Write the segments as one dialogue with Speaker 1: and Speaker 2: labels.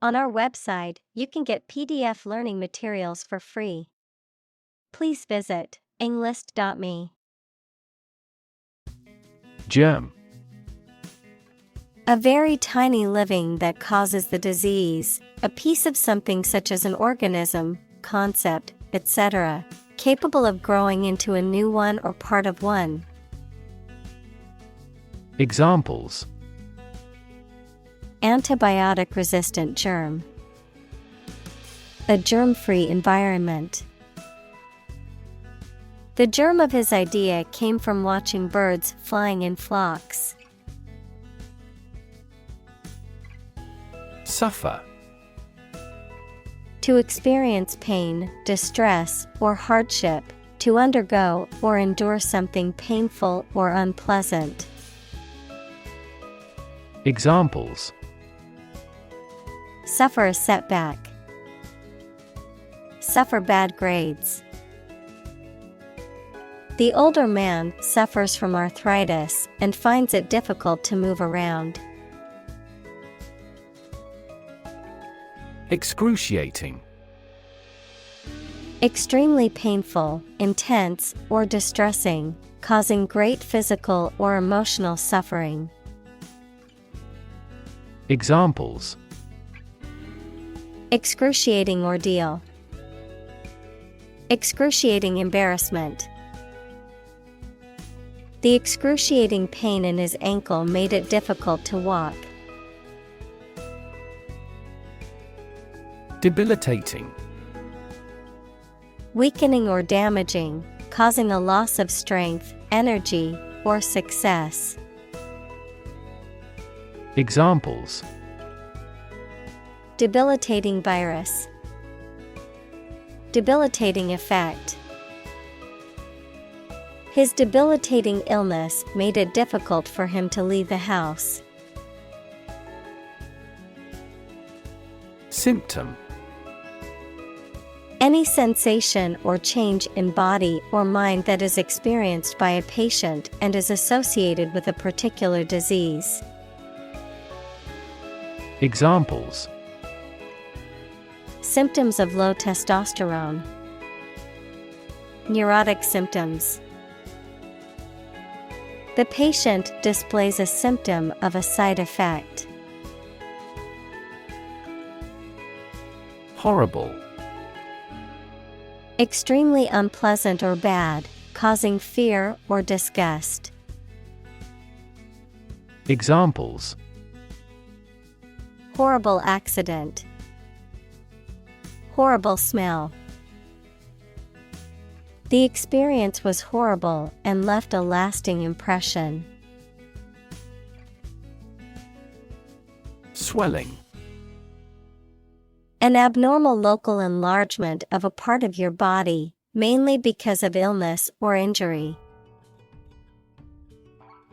Speaker 1: On our website, you can get PDF learning materials for free. Please visit englist.me.
Speaker 2: Germ.
Speaker 1: A very tiny living that causes the disease, a piece of something such as an organism, concept, etc., capable of growing into a new one or part of one.
Speaker 2: Examples:
Speaker 1: antibiotic-resistant germ, a germ-free environment. The germ of his idea came from watching birds flying in flocks.
Speaker 2: Suffer.
Speaker 1: To experience pain, distress, or hardship, to undergo or endure something painful or unpleasant.
Speaker 2: Examples:
Speaker 1: suffer a setback, suffer bad grades. The older man suffers from arthritis and finds it difficult to move around.
Speaker 2: Excruciating.
Speaker 1: Extremely painful, intense, or distressing, causing great physical or emotional suffering.
Speaker 2: Examples:
Speaker 1: excruciating ordeal, excruciating embarrassment. The excruciating pain in his ankle made it difficult to walk.
Speaker 2: Debilitating.
Speaker 1: Weakening or damaging, causing a loss of strength, energy, or success.
Speaker 2: Examples:
Speaker 1: debilitating virus, debilitating effect. His debilitating illness made it difficult for him to leave the house.
Speaker 2: Symptom.
Speaker 1: Any sensation or change in body or mind that is experienced by a patient and is associated with a particular disease.
Speaker 2: Examples:
Speaker 1: symptoms of low testosterone, neurotic symptoms. The patient displays a symptom of a side effect.
Speaker 2: Horrible.
Speaker 1: Extremely unpleasant or bad, causing fear or disgust.
Speaker 2: Examples:
Speaker 1: horrible accident, horrible smell. The experience was horrible and left a lasting impression.
Speaker 2: Swelling.
Speaker 1: An abnormal local enlargement of a part of your body, mainly because of illness or injury.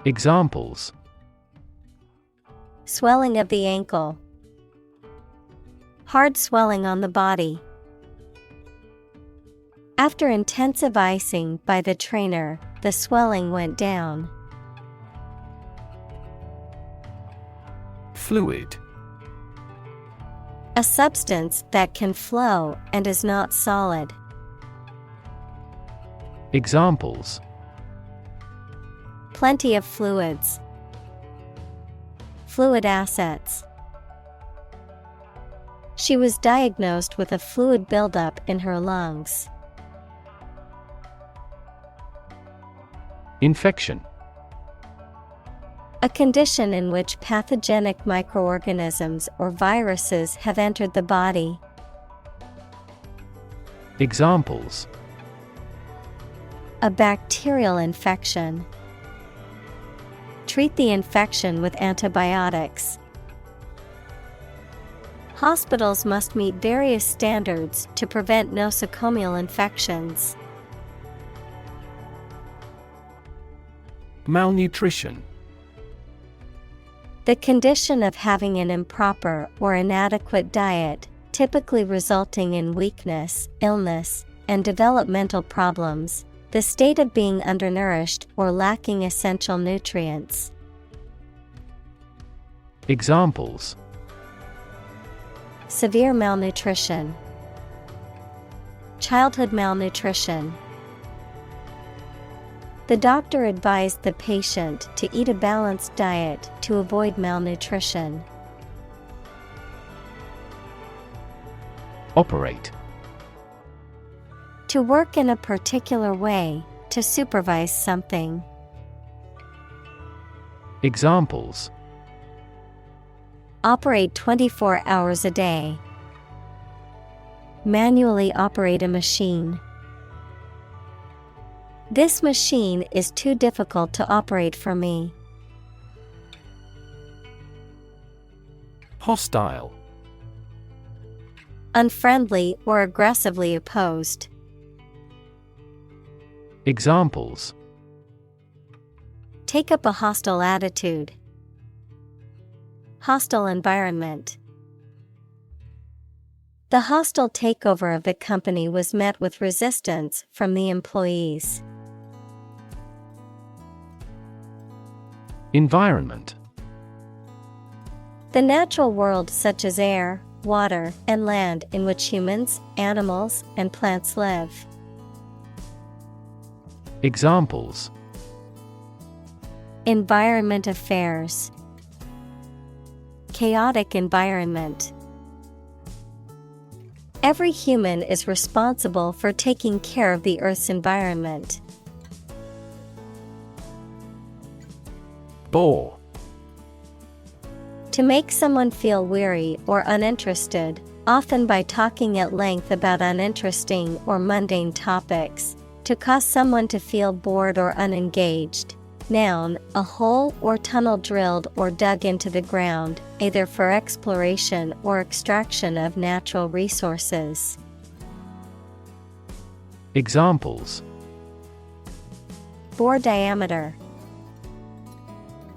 Speaker 2: Examples:
Speaker 1: swelling of the ankle, hard swelling on the body. After intensive icing by the trainer, the swelling went down.
Speaker 2: Fluid.
Speaker 1: A substance that can flow and is not solid.
Speaker 2: Examples:
Speaker 1: plenty of fluids, fluid assets. She was diagnosed with a fluid buildup in her lungs.
Speaker 2: Infection.
Speaker 1: A condition in which pathogenic microorganisms or viruses have entered the body.
Speaker 2: Examples:
Speaker 1: a bacterial infection. Treat the infection with antibiotics. Hospitals must meet various standards to prevent nosocomial infections.
Speaker 2: Malnutrition.
Speaker 1: The condition of having an improper or inadequate diet, typically resulting in weakness, illness, and developmental problems. The state of being undernourished or lacking essential nutrients.
Speaker 2: Examples:
Speaker 1: severe malnutrition. Childhood malnutrition. The doctor advised the patient to eat a balanced diet to avoid malnutrition.
Speaker 2: Operate.
Speaker 1: To work in a particular way, to supervise something.
Speaker 2: Examples:
Speaker 1: Operate 24 hours a day. Manually operate a machine. This machine is too difficult to operate for me.
Speaker 2: Hostile.
Speaker 1: Unfriendly or aggressively opposed.
Speaker 2: Examples:
Speaker 1: Take up a hostile attitude. Hostile environment. The hostile takeover of the company was met with resistance from the employees.
Speaker 2: Environment.
Speaker 1: The natural world such as air, water, and land in which humans, animals, and plants live.
Speaker 2: Examples:
Speaker 1: Environment affairs. Chaotic environment. Every human is responsible for taking care of the Earth's environment.
Speaker 2: Bore.
Speaker 1: To make someone feel weary or uninterested, often by talking at length about uninteresting or mundane topics. To cause someone to feel bored or unengaged. Noun, a hole or tunnel drilled or dug into the ground, either for exploration or extraction of natural resources.
Speaker 2: Examples:
Speaker 1: Bore diameter.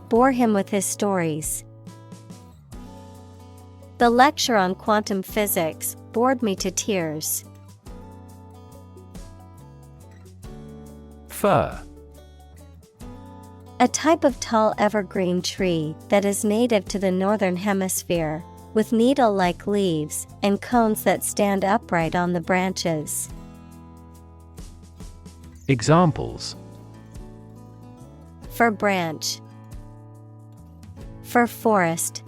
Speaker 1: Bore him with his stories. The lecture on quantum physics bored me to tears.
Speaker 2: Fir.
Speaker 1: A type of tall evergreen tree that is native to the northern hemisphere, with needle-like leaves and cones that stand upright on the branches.
Speaker 2: Examples:
Speaker 1: Fir branch. Fir forest.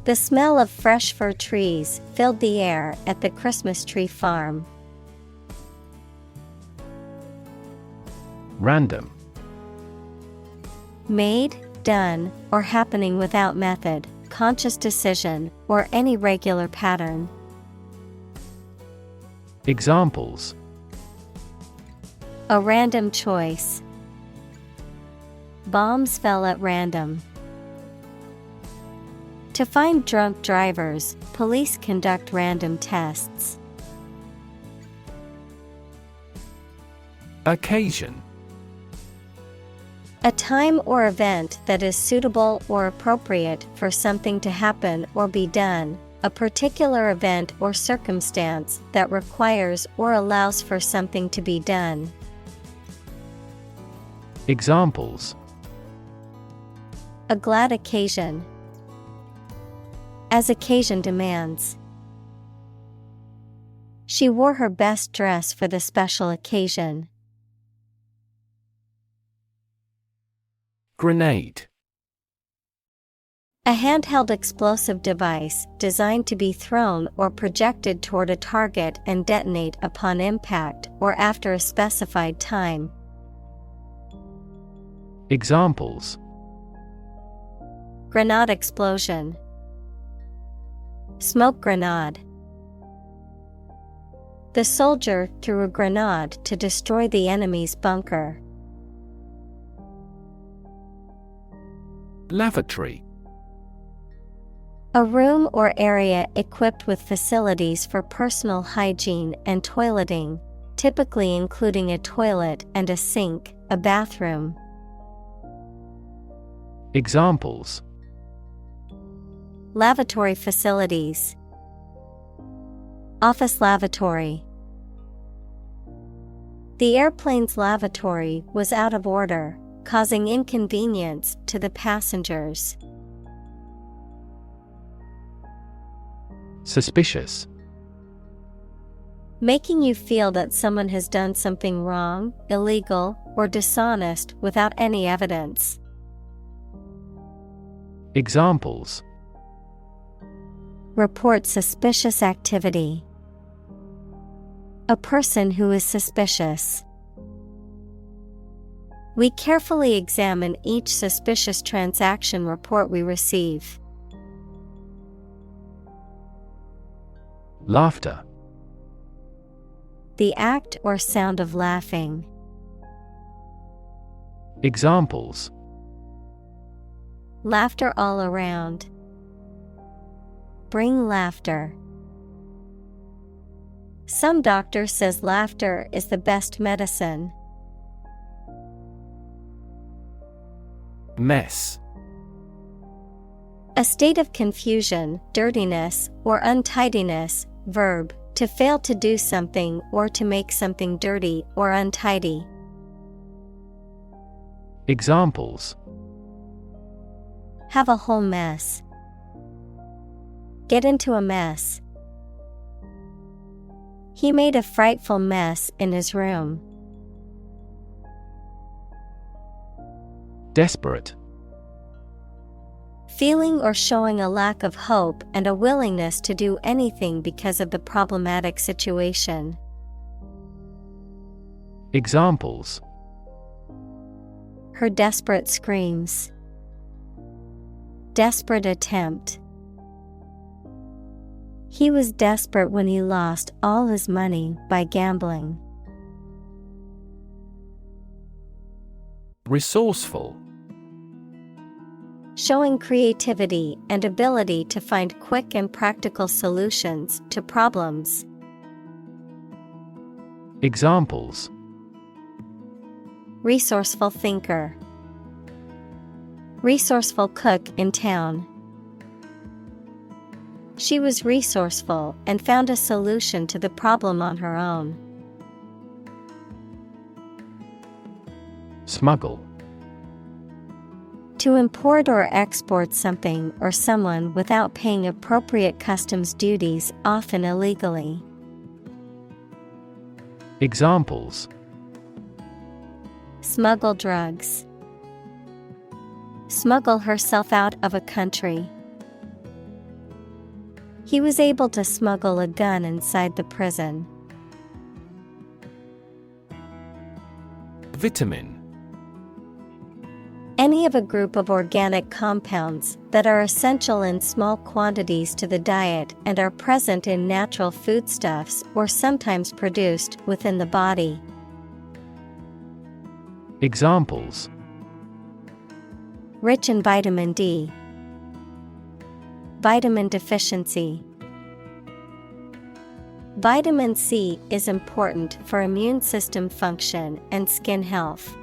Speaker 1: The smell of fresh fir trees filled the air at the Christmas tree farm.
Speaker 2: Random.
Speaker 1: Made, done, or happening without method, conscious decision, or any regular pattern.
Speaker 2: Examples:
Speaker 1: A random choice. Bombs fell at random. To find drunk drivers, police conduct random tests.
Speaker 2: Occasion.
Speaker 1: A time or event that is suitable or appropriate for something to happen or be done, a particular event or circumstance that requires or allows for something to be done.
Speaker 2: Examples:
Speaker 1: A glad occasion. As occasion demands. She wore her best dress for the special occasion.
Speaker 2: Grenade.
Speaker 1: A handheld explosive device designed to be thrown or projected toward a target and detonate upon impact or after a specified time.
Speaker 2: Examples:
Speaker 1: Grenade explosion. Smoke grenade. The soldier threw a grenade to destroy the enemy's bunker.
Speaker 2: Lavatory.
Speaker 1: A room or area equipped with facilities for personal hygiene and toileting, typically including a toilet and a sink, a bathroom.
Speaker 2: Examples:
Speaker 1: Lavatory facilities. Office lavatory. The airplane's lavatory was out of order, causing inconvenience to the passengers.
Speaker 2: Suspicious.
Speaker 1: Making you feel that someone has done something wrong, illegal, or dishonest without any evidence.
Speaker 2: Examples:
Speaker 1: Report suspicious activity. A person who is suspicious. We carefully examine each suspicious transaction report we receive.
Speaker 2: Laughter.
Speaker 1: The act or sound of laughing.
Speaker 2: Examples:
Speaker 1: Laughter all around. Bring laughter. Some doctor says laughter is the best medicine.
Speaker 2: Mess.
Speaker 1: A state of confusion, dirtiness, or untidiness. Verb, to fail to do something or to make something dirty or untidy.
Speaker 2: Examples:
Speaker 1: Have a whole mess. Get into a mess. He made a frightful mess in his room.
Speaker 2: Desperate.
Speaker 1: Feeling or showing a lack of hope and a willingness to do anything because of the problematic situation.
Speaker 2: Examples:
Speaker 1: Her desperate screams. Desperate attempt. He was desperate when he lost all his money by gambling.
Speaker 2: Resourceful.
Speaker 1: Showing creativity and ability to find quick and practical solutions to problems.
Speaker 2: Examples:
Speaker 1: Resourceful thinker. Resourceful cook in town. She was resourceful and found a solution to the problem on her own.
Speaker 2: Smuggle.
Speaker 1: To import or export something or someone without paying appropriate customs duties, often illegally.
Speaker 2: Examples:
Speaker 1: Smuggle drugs. Smuggle herself out of a country. He was able to smuggle a gun inside the prison.
Speaker 2: Vitamin.
Speaker 1: Any of a group of organic compounds that are essential in small quantities to the diet and are present in natural foodstuffs or sometimes produced within the body.
Speaker 2: Examples:
Speaker 1: Rich in vitamin D. Vitamin deficiency. Vitamin C is important for immune system function and skin health.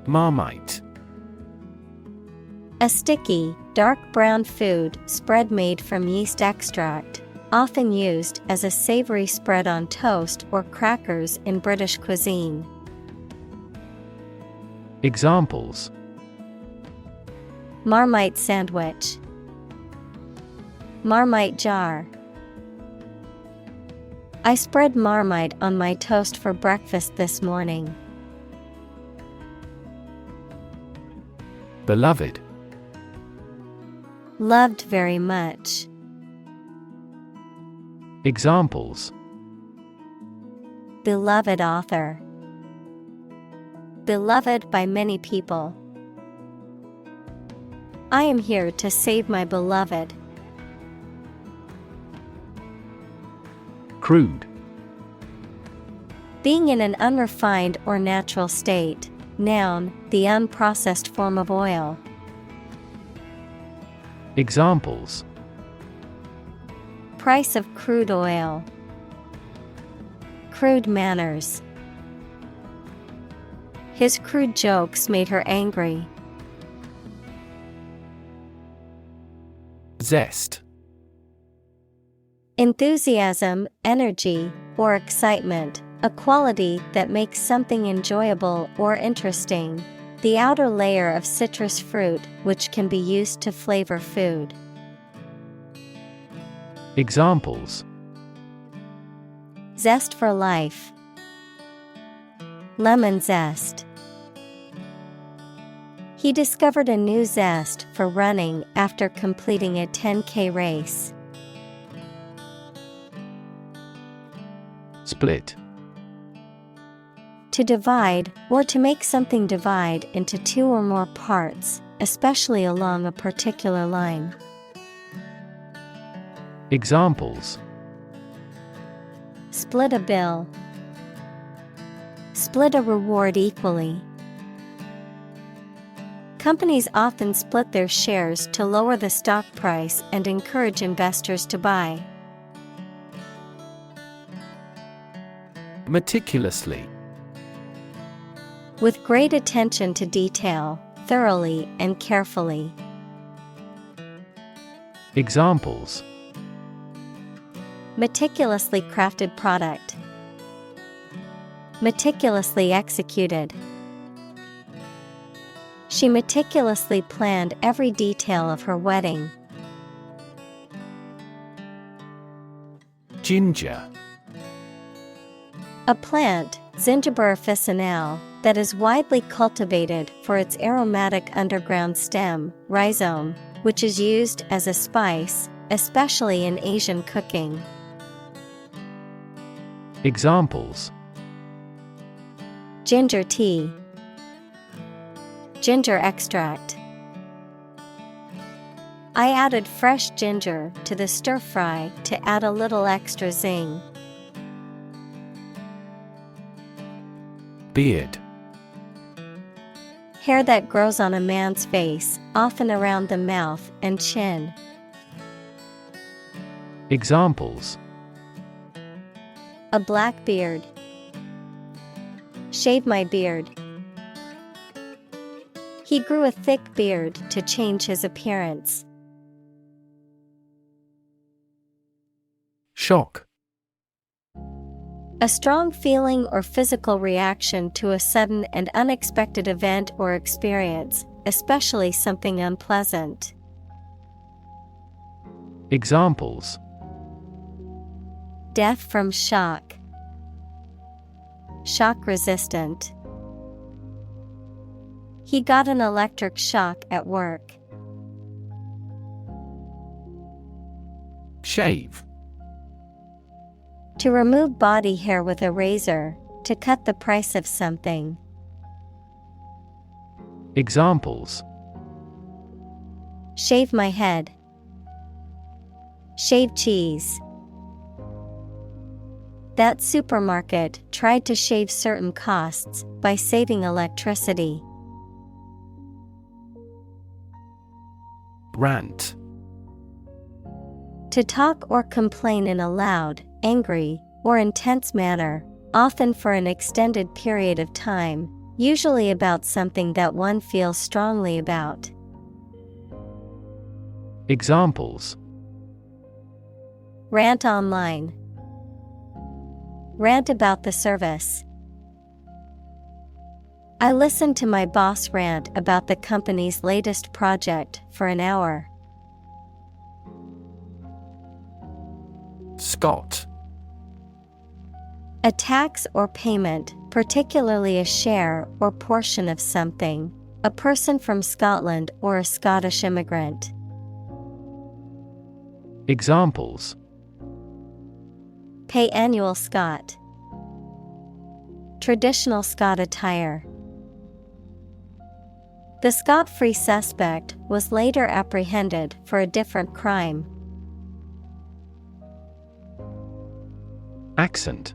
Speaker 2: Marmite.
Speaker 1: A sticky, dark brown food spread made from yeast extract, often used as a savory spread on toast or crackers in British cuisine.
Speaker 2: Examples:
Speaker 1: Marmite sandwich. Marmite jar. I spread Marmite on my toast for breakfast this morning.
Speaker 2: Beloved.
Speaker 1: Loved very much.
Speaker 2: Examples:
Speaker 1: Beloved author. Beloved by many people. I am here to save my beloved.
Speaker 2: Crude.
Speaker 1: Being in an unrefined or natural state. Noun, the unprocessed form of oil.
Speaker 2: Examples:
Speaker 1: Price of crude oil. Crude manners. His crude jokes made her angry.
Speaker 2: Zest.
Speaker 1: Enthusiasm, energy, or excitement, a quality that makes something enjoyable or interesting. The outer layer of citrus fruit which can be used to flavor food.
Speaker 2: Examples:
Speaker 1: Zest for life. Lemon zest. He discovered a new zest for running after completing a 10K race.
Speaker 2: Split.
Speaker 1: To divide, or to make something divide into two or more parts, especially along a particular line.
Speaker 2: Examples:
Speaker 1: Split a bill. Split a reward equally. Companies often split their shares to lower the stock price and encourage investors to buy.
Speaker 2: Meticulously.
Speaker 1: With great attention to detail, thoroughly and carefully.
Speaker 2: Examples:
Speaker 1: Meticulously crafted product. Meticulously executed. She meticulously planned every detail of her wedding.
Speaker 2: Ginger.
Speaker 1: A plant, Zingiber officinale, that is widely cultivated for its aromatic underground stem, rhizome, which is used as a spice, especially in Asian cooking.
Speaker 2: Examples:
Speaker 1: Ginger tea. Ginger extract. I added fresh ginger to the stir-fry to add a little extra zing.
Speaker 2: Beard.
Speaker 1: Hair that grows on a man's face, often around the mouth and chin.
Speaker 2: Examples:
Speaker 1: A black beard. Shave my beard. He grew a thick beard to change his appearance.
Speaker 2: Shock.
Speaker 1: A strong feeling or physical reaction to a sudden and unexpected event or experience, especially something unpleasant.
Speaker 2: Examples:
Speaker 1: Death from shock. Shock resistant. He got an electric shock at work.
Speaker 2: Shave.
Speaker 1: To remove body hair with a razor, to cut the price of something.
Speaker 2: Examples:
Speaker 1: Shave my head. Shave cheese. That supermarket tried to shave certain costs by saving electricity.
Speaker 2: Rant.
Speaker 1: To talk or complain in a loud, angry, or intense manner, often for an extended period of time, usually about something that one feels strongly about.
Speaker 2: Examples:
Speaker 1: Rant online. Rant about the service. I listened to my boss rant about the company's latest project for an hour.
Speaker 2: Scot.
Speaker 1: A tax or payment, particularly a share or portion of something. A person from Scotland or a Scottish immigrant.
Speaker 2: Examples:
Speaker 1: Pay annual Scot. Traditional Scot attire. The scot-free suspect was later apprehended for a different crime.
Speaker 2: Accent.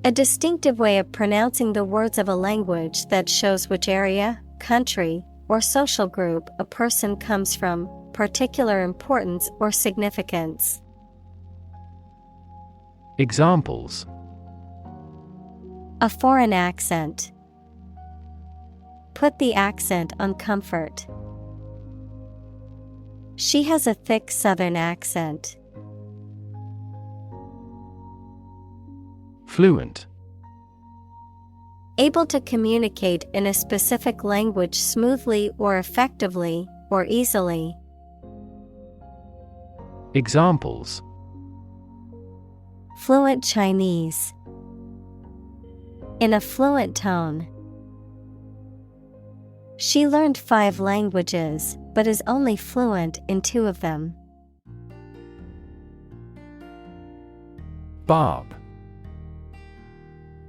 Speaker 1: A distinctive way of pronouncing the words of a language that shows which area, country, or social group a person comes from, particular importance or significance.
Speaker 2: Examples:
Speaker 1: A foreign accent. Put the accent on comfort. She has a thick Southern accent.
Speaker 2: Fluent.
Speaker 1: Able to communicate in a specific language smoothly or effectively, or easily.
Speaker 2: Examples:
Speaker 1: Fluent Chinese. In a fluent tone. She learned 5 languages, but is only fluent in 2 of them.
Speaker 2: Barb.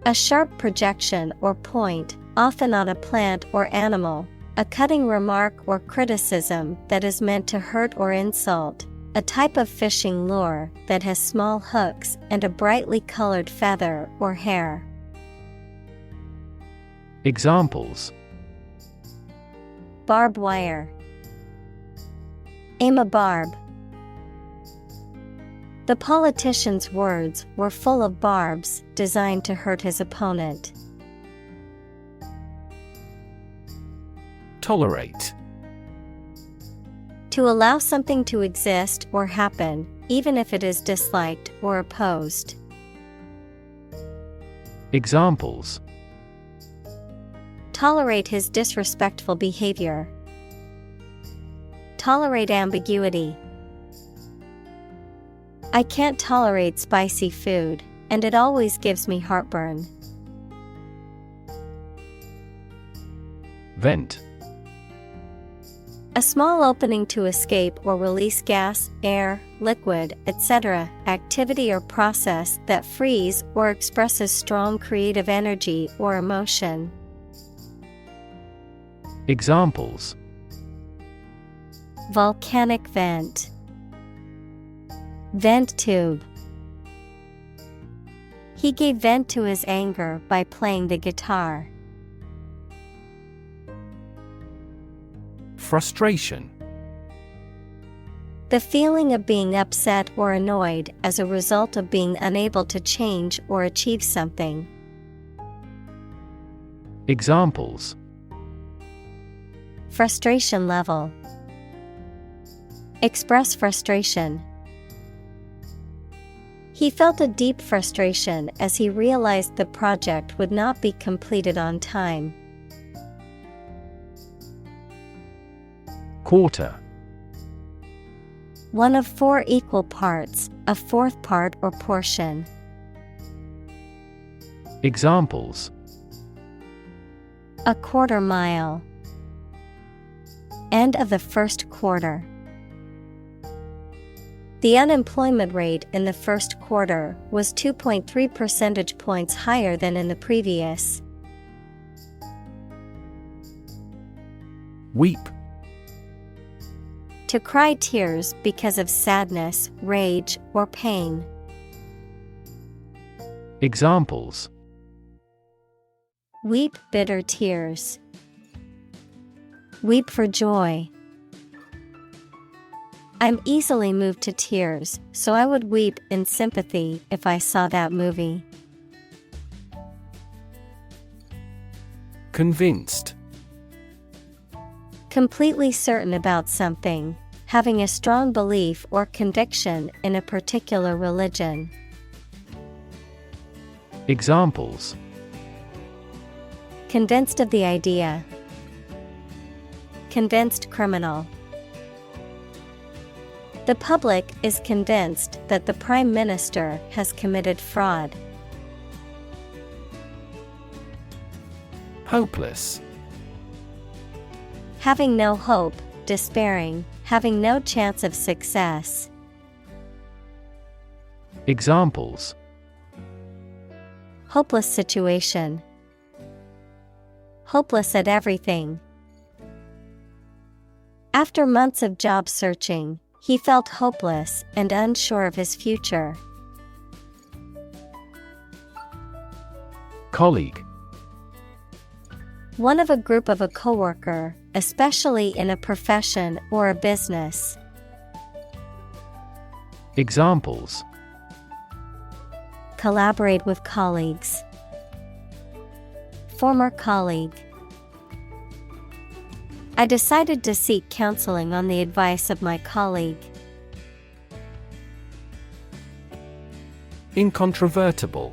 Speaker 1: A sharp projection or point, often on a plant or animal, a cutting remark or criticism that is meant to hurt or insult, a type of fishing lure that has small hooks and a brightly colored feather or hair.
Speaker 2: Examples:
Speaker 1: Barb wire. Aim a barb. The politician's words were full of barbs designed to hurt his opponent.
Speaker 2: Tolerate.
Speaker 1: To allow something to exist or happen, even if it is disliked or opposed.
Speaker 2: Examples:
Speaker 1: Tolerate his disrespectful behavior. Tolerate ambiguity. I can't tolerate spicy food, and it always gives me heartburn.
Speaker 2: Vent.
Speaker 1: A small opening to escape or release gas, air, liquid, etc., activity or process that frees or expresses strong creative energy or emotion.
Speaker 2: Examples:
Speaker 1: Volcanic vent. Vent tube. He gave vent to his anger by playing the guitar.
Speaker 2: Frustration.
Speaker 1: The feeling of being upset or annoyed as a result of being unable to change or achieve something.
Speaker 2: Examples:
Speaker 1: Frustration level. Express frustration. He felt a deep frustration as he realized the project would not be completed on time.
Speaker 2: Quarter.
Speaker 1: One of 4 equal parts, a fourth part or portion.
Speaker 2: Examples:
Speaker 1: A quarter mile. End of the first quarter. The unemployment rate in the first quarter was 2.3 percentage points higher than in the previous.
Speaker 2: Weep.
Speaker 1: To cry tears because of sadness, rage, or pain.
Speaker 2: Examples:
Speaker 1: Weep bitter tears. Weep for joy. I'm easily moved to tears, so I would weep in sympathy if I saw that movie.
Speaker 2: Convinced.
Speaker 1: Completely certain about something, having a strong belief or conviction in a particular religion.
Speaker 2: Examples:
Speaker 1: Convinced of the idea. Convinced criminal. The public is convinced that the Prime Minister has committed fraud.
Speaker 2: Hopeless.
Speaker 1: Having no hope, despairing, having no chance of success.
Speaker 2: Examples:
Speaker 1: Hopeless situation. Hopeless at everything. After months of job searching, he felt hopeless and unsure of his future.
Speaker 2: Colleague.
Speaker 1: One of a group of a coworker, especially in a profession or a business.
Speaker 2: Examples:
Speaker 1: Collaborate with colleagues. Former colleague. I decided to seek counseling on the advice of my colleague.
Speaker 2: Incontrovertible.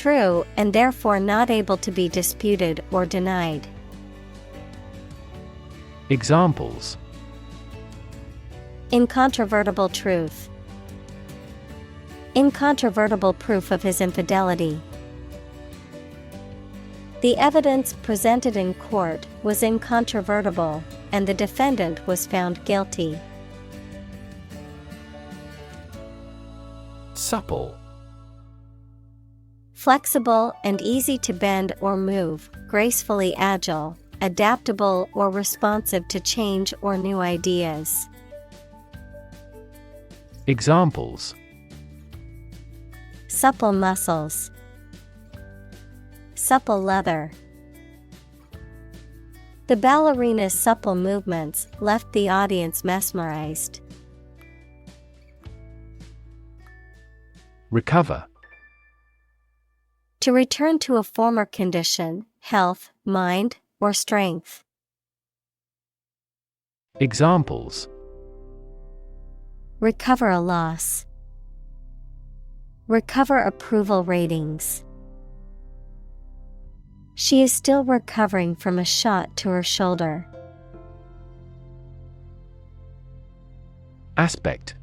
Speaker 1: true and therefore not able to be disputed or denied.
Speaker 2: Examples:
Speaker 1: Incontrovertible truth. Incontrovertible proof of his infidelity. The evidence presented in court was incontrovertible, and the defendant was found guilty.
Speaker 2: Supple.
Speaker 1: Flexible and easy to bend or move, gracefully agile, adaptable or responsive to change or new ideas.
Speaker 2: Examples:
Speaker 1: Supple muscles. Supple leather. The ballerina's supple movements left the audience mesmerized.
Speaker 2: Recover.
Speaker 1: To return to a former condition, health, mind, or strength.
Speaker 2: Examples:
Speaker 1: Recover a loss. Recover approval ratings. She is still recovering from a shot to her shoulder.
Speaker 2: Aspect.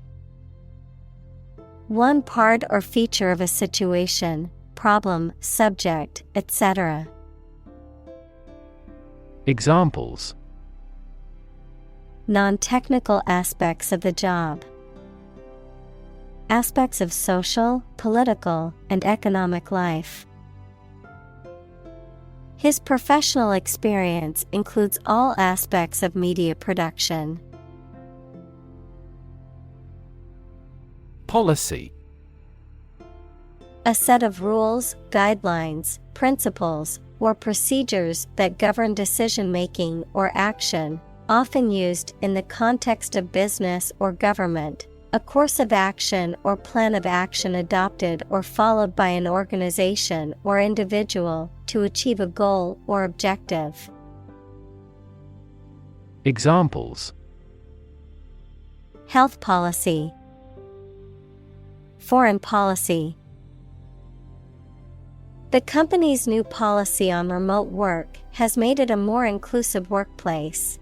Speaker 1: One part or feature of a situation, problem, subject, etc.
Speaker 2: Examples:
Speaker 1: Non-technical aspects of the job. Aspects of social, political, and economic life. His professional experience includes all aspects of media production.
Speaker 2: Policy.
Speaker 1: A set of rules, guidelines, principles, or procedures that govern decision-making or action, often used in the context of business or government. A course of action or plan of action adopted or followed by an organization or individual to achieve a goal or objective.
Speaker 2: Examples:
Speaker 1: Health policy. Foreign policy. The company's new policy on remote work has made it a more inclusive workplace.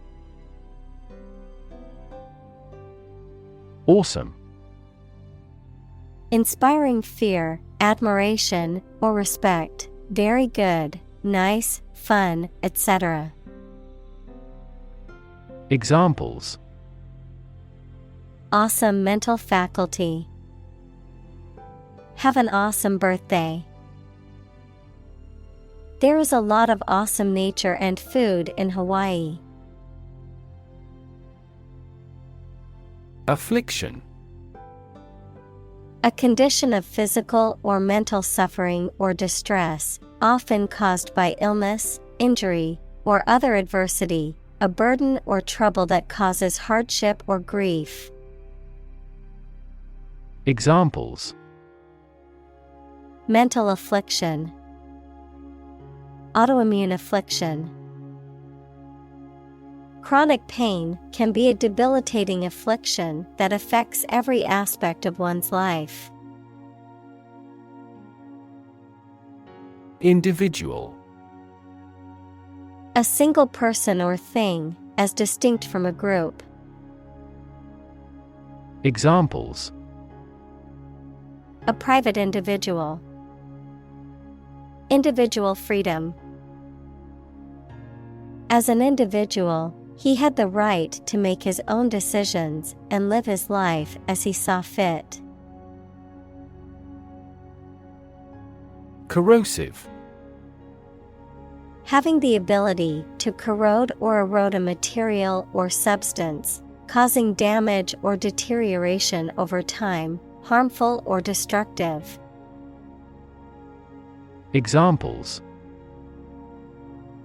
Speaker 2: Awesome.
Speaker 1: Inspiring fear, admiration, or respect. Very good, nice, fun, etc.
Speaker 2: Examples:
Speaker 1: Awesome mental faculty. Have an awesome birthday. There is a lot of awesome nature and food in Hawaii.
Speaker 2: Affliction.
Speaker 1: A condition of physical or mental suffering or distress, often caused by illness, injury, or other adversity, a burden or trouble that causes hardship or grief.
Speaker 2: Examples:
Speaker 1: Mental affliction. Autoimmune affliction. Chronic pain can be a debilitating affliction that affects every aspect of one's life.
Speaker 2: Individual.
Speaker 1: A single person or thing, as distinct from a group.
Speaker 2: Examples:
Speaker 1: A private individual. Individual freedom. As an individual, he had the right to make his own decisions and live his life as he saw fit.
Speaker 2: Corrosive.
Speaker 1: Having the ability to corrode or erode a material or substance, causing damage or deterioration over time, harmful or destructive.
Speaker 2: Examples: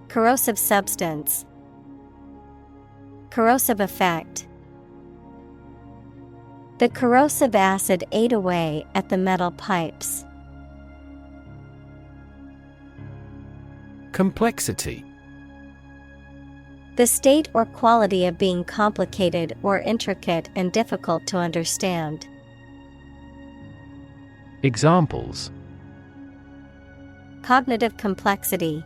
Speaker 1: Corrosive substance. Corrosive effect. The corrosive acid ate away at the metal pipes.
Speaker 2: Complexity.
Speaker 1: The state or quality of being complicated or intricate and difficult to understand.
Speaker 2: Examples:
Speaker 1: Cognitive complexity.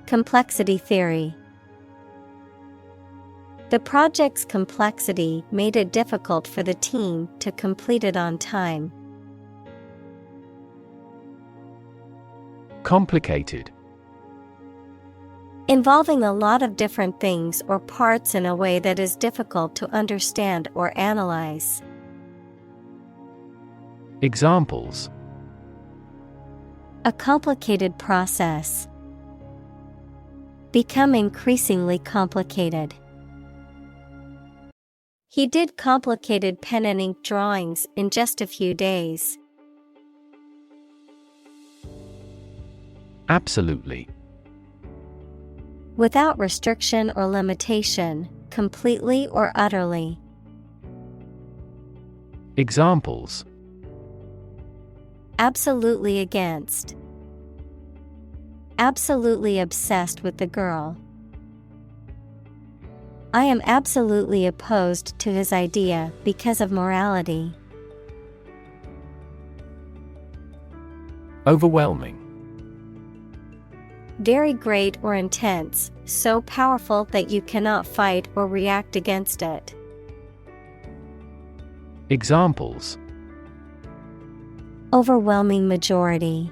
Speaker 1: Complexity theory. The project's complexity made it difficult for the team to complete it on time.
Speaker 2: Complicated.
Speaker 1: Involving a lot of different things or parts in a way that is difficult to understand or analyze.
Speaker 2: Examples:
Speaker 1: A complicated process. Become increasingly complicated. He did complicated pen and ink drawings in just a few days.
Speaker 2: Absolutely.
Speaker 1: Without restriction or limitation, completely or utterly.
Speaker 2: Examples:
Speaker 1: Absolutely against. Absolutely obsessed with the girl. I am absolutely opposed to his idea because of morality.
Speaker 2: Overwhelming.
Speaker 1: Very great or intense, so powerful that you cannot fight or react against it.
Speaker 2: Examples:
Speaker 1: Overwhelming majority.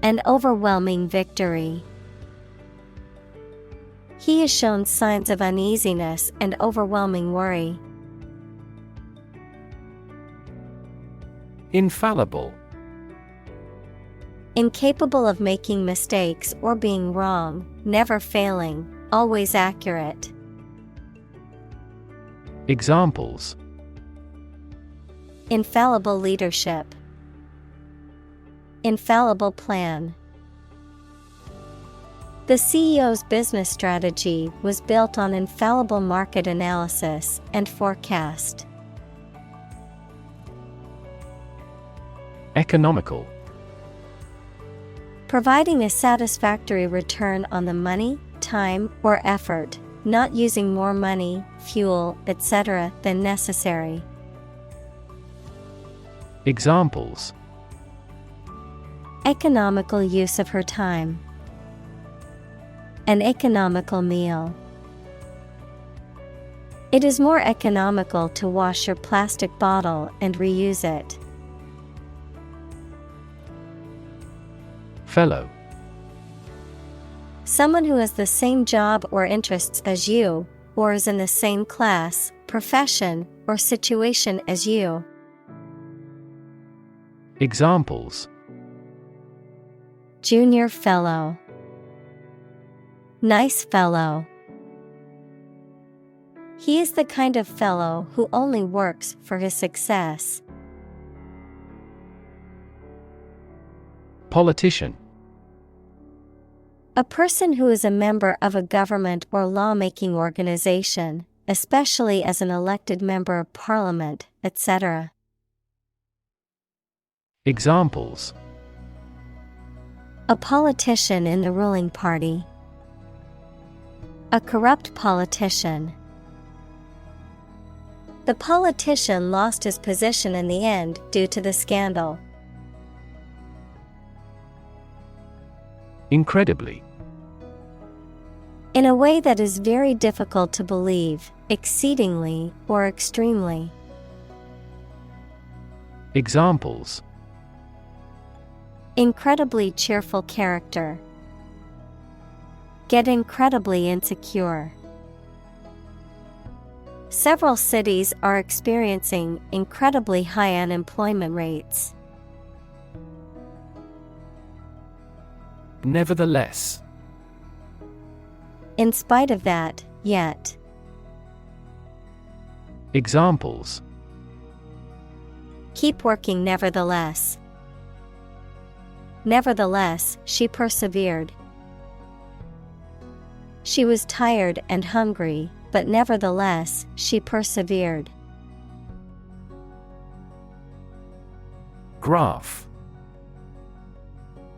Speaker 1: An overwhelming victory. He has shown signs of uneasiness and overwhelming worry.
Speaker 2: Infallible.
Speaker 1: Incapable of making mistakes or being wrong, never failing, always accurate.
Speaker 2: Examples:
Speaker 1: Infallible leadership. Infallible plan. The CEO's business strategy was built on infallible market analysis and forecast.
Speaker 2: Economical.
Speaker 1: Providing a satisfactory return on the money, time, or effort, not using more money, fuel, etc. than necessary.
Speaker 2: Examples:
Speaker 1: Economical use of her time. An economical meal. It is more economical to wash your plastic bottle and reuse it.
Speaker 2: Fellow.
Speaker 1: Someone who has the same job or interests as you, or is in the same class, profession, or situation as you.
Speaker 2: Examples:
Speaker 1: Junior fellow. Nice fellow. He is the kind of fellow who only works for his success.
Speaker 2: Politician.
Speaker 1: A person who is a member of a government or lawmaking organization, especially as an elected member of parliament, etc.
Speaker 2: Examples:
Speaker 1: A politician in the ruling party. A corrupt politician. The politician lost his position in the end due to the scandal.
Speaker 2: Incredibly.
Speaker 1: In a way that is very difficult to believe, exceedingly, or extremely.
Speaker 2: Examples:
Speaker 1: Incredibly cheerful character. Get incredibly insecure. Several cities are experiencing incredibly high unemployment rates.
Speaker 2: Nevertheless.
Speaker 1: In spite of that, yet.
Speaker 2: Examples:
Speaker 1: Keep working nevertheless. Nevertheless, she persevered. She was tired and hungry, but nevertheless, she persevered.
Speaker 2: Graph.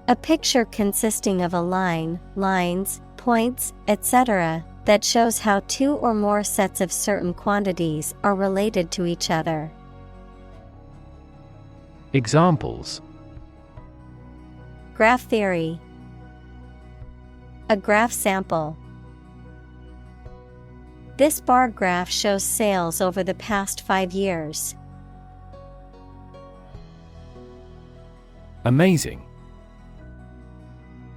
Speaker 1: A picture consisting of a line, lines, points, etc., that shows how two or more sets of certain quantities are related to each other.
Speaker 2: Examples:
Speaker 1: Graph theory. A graph sample. This bar graph shows sales over the past 5 years.
Speaker 2: Amazing.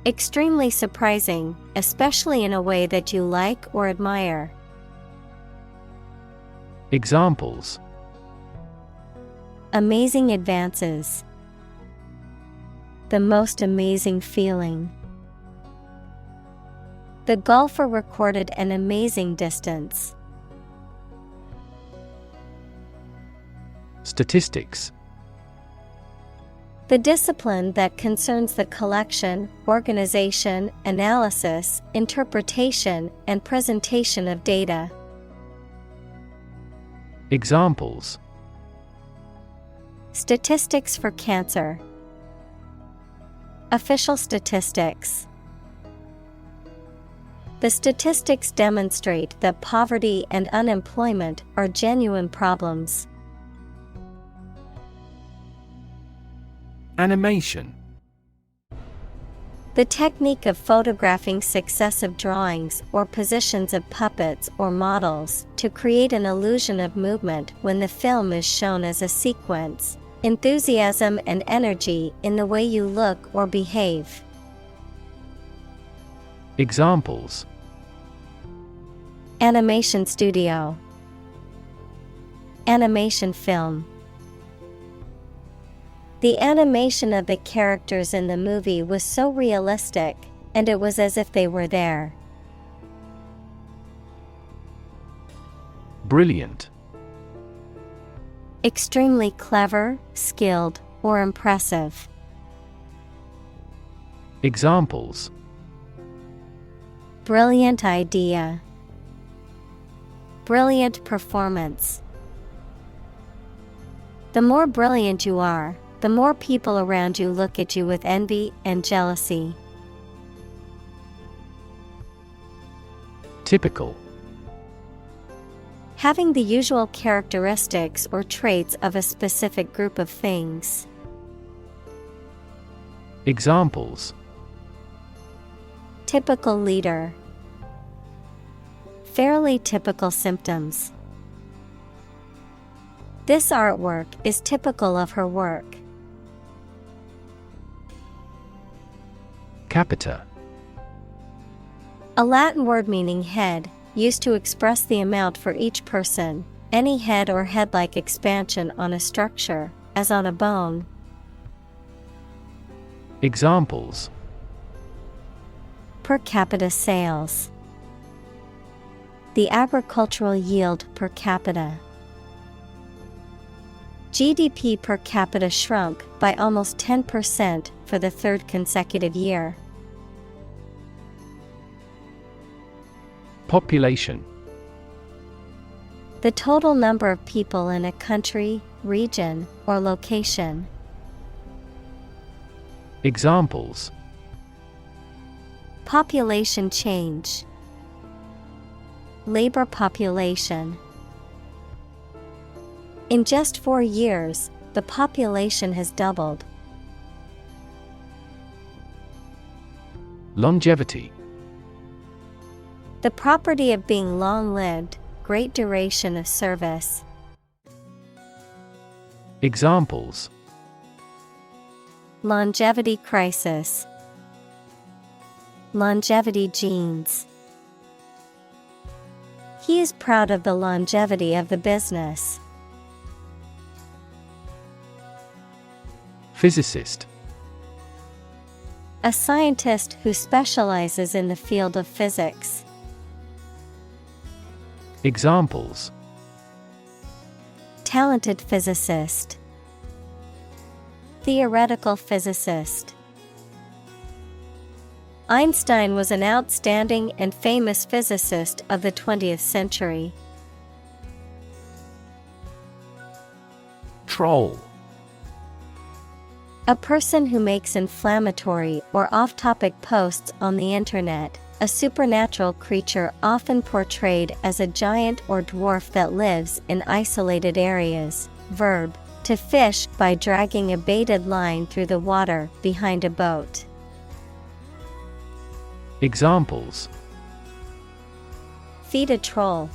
Speaker 1: Extremely surprising, especially in a way that you like or admire.
Speaker 2: Examples:
Speaker 1: Amazing advances. The most amazing feeling. The golfer recorded an amazing distance.
Speaker 2: Statistics.
Speaker 1: The discipline that concerns the collection, organization, analysis, interpretation, and presentation of data.
Speaker 2: Examples:
Speaker 1: Statistics for cancer. Official statistics. The statistics demonstrate that poverty and unemployment are genuine problems.
Speaker 2: Animation.
Speaker 1: The technique of photographing successive drawings or positions of puppets or models to create an illusion of movement when the film is shown as a sequence. Enthusiasm and energy in the way you look or behave.
Speaker 2: Examples:
Speaker 1: Animation studio. Animation film. The animation of the characters in the movie was so realistic, and it was as if they were there.
Speaker 2: Brilliant.
Speaker 1: Extremely clever, skilled, or impressive.
Speaker 2: Examples:
Speaker 1: Brilliant idea. Brilliant performance. The more brilliant you are, the more people around you look at you with envy and jealousy.
Speaker 2: Typical.
Speaker 1: Having the usual characteristics or traits of a specific group of things.
Speaker 2: Examples:
Speaker 1: Typical leader. Fairly typical symptoms. This artwork is typical of her work.
Speaker 2: Capita.
Speaker 1: A Latin word meaning head, used to express the amount for each person, any head or head-like expansion on a structure, as on a bone.
Speaker 2: Examples:
Speaker 1: Per capita sales. The agricultural yield per capita. GDP per capita shrunk by almost 10% for the third consecutive year.
Speaker 2: Population.
Speaker 1: The total number of people in a country, region, or location.
Speaker 2: Examples:
Speaker 1: Population change. Labor population. In just 4 years, the population has doubled.
Speaker 2: Longevity.
Speaker 1: The property of being long-lived, great duration of service.
Speaker 2: Examples:
Speaker 1: Longevity crisis. Longevity genes. He is proud of the longevity of the business.
Speaker 2: Physicist.
Speaker 1: A scientist who specializes in the field of physics.
Speaker 2: Examples:
Speaker 1: Talented physicist. Theoretical physicist. Einstein was an outstanding and famous physicist of the 20th century.
Speaker 2: Troll.
Speaker 1: A person who makes inflammatory or off-topic posts on the internet, a supernatural creature often portrayed as a giant or dwarf that lives in isolated areas. Verb: to fish by dragging a baited line through the water behind a boat.
Speaker 2: Examples:
Speaker 1: feed a troll,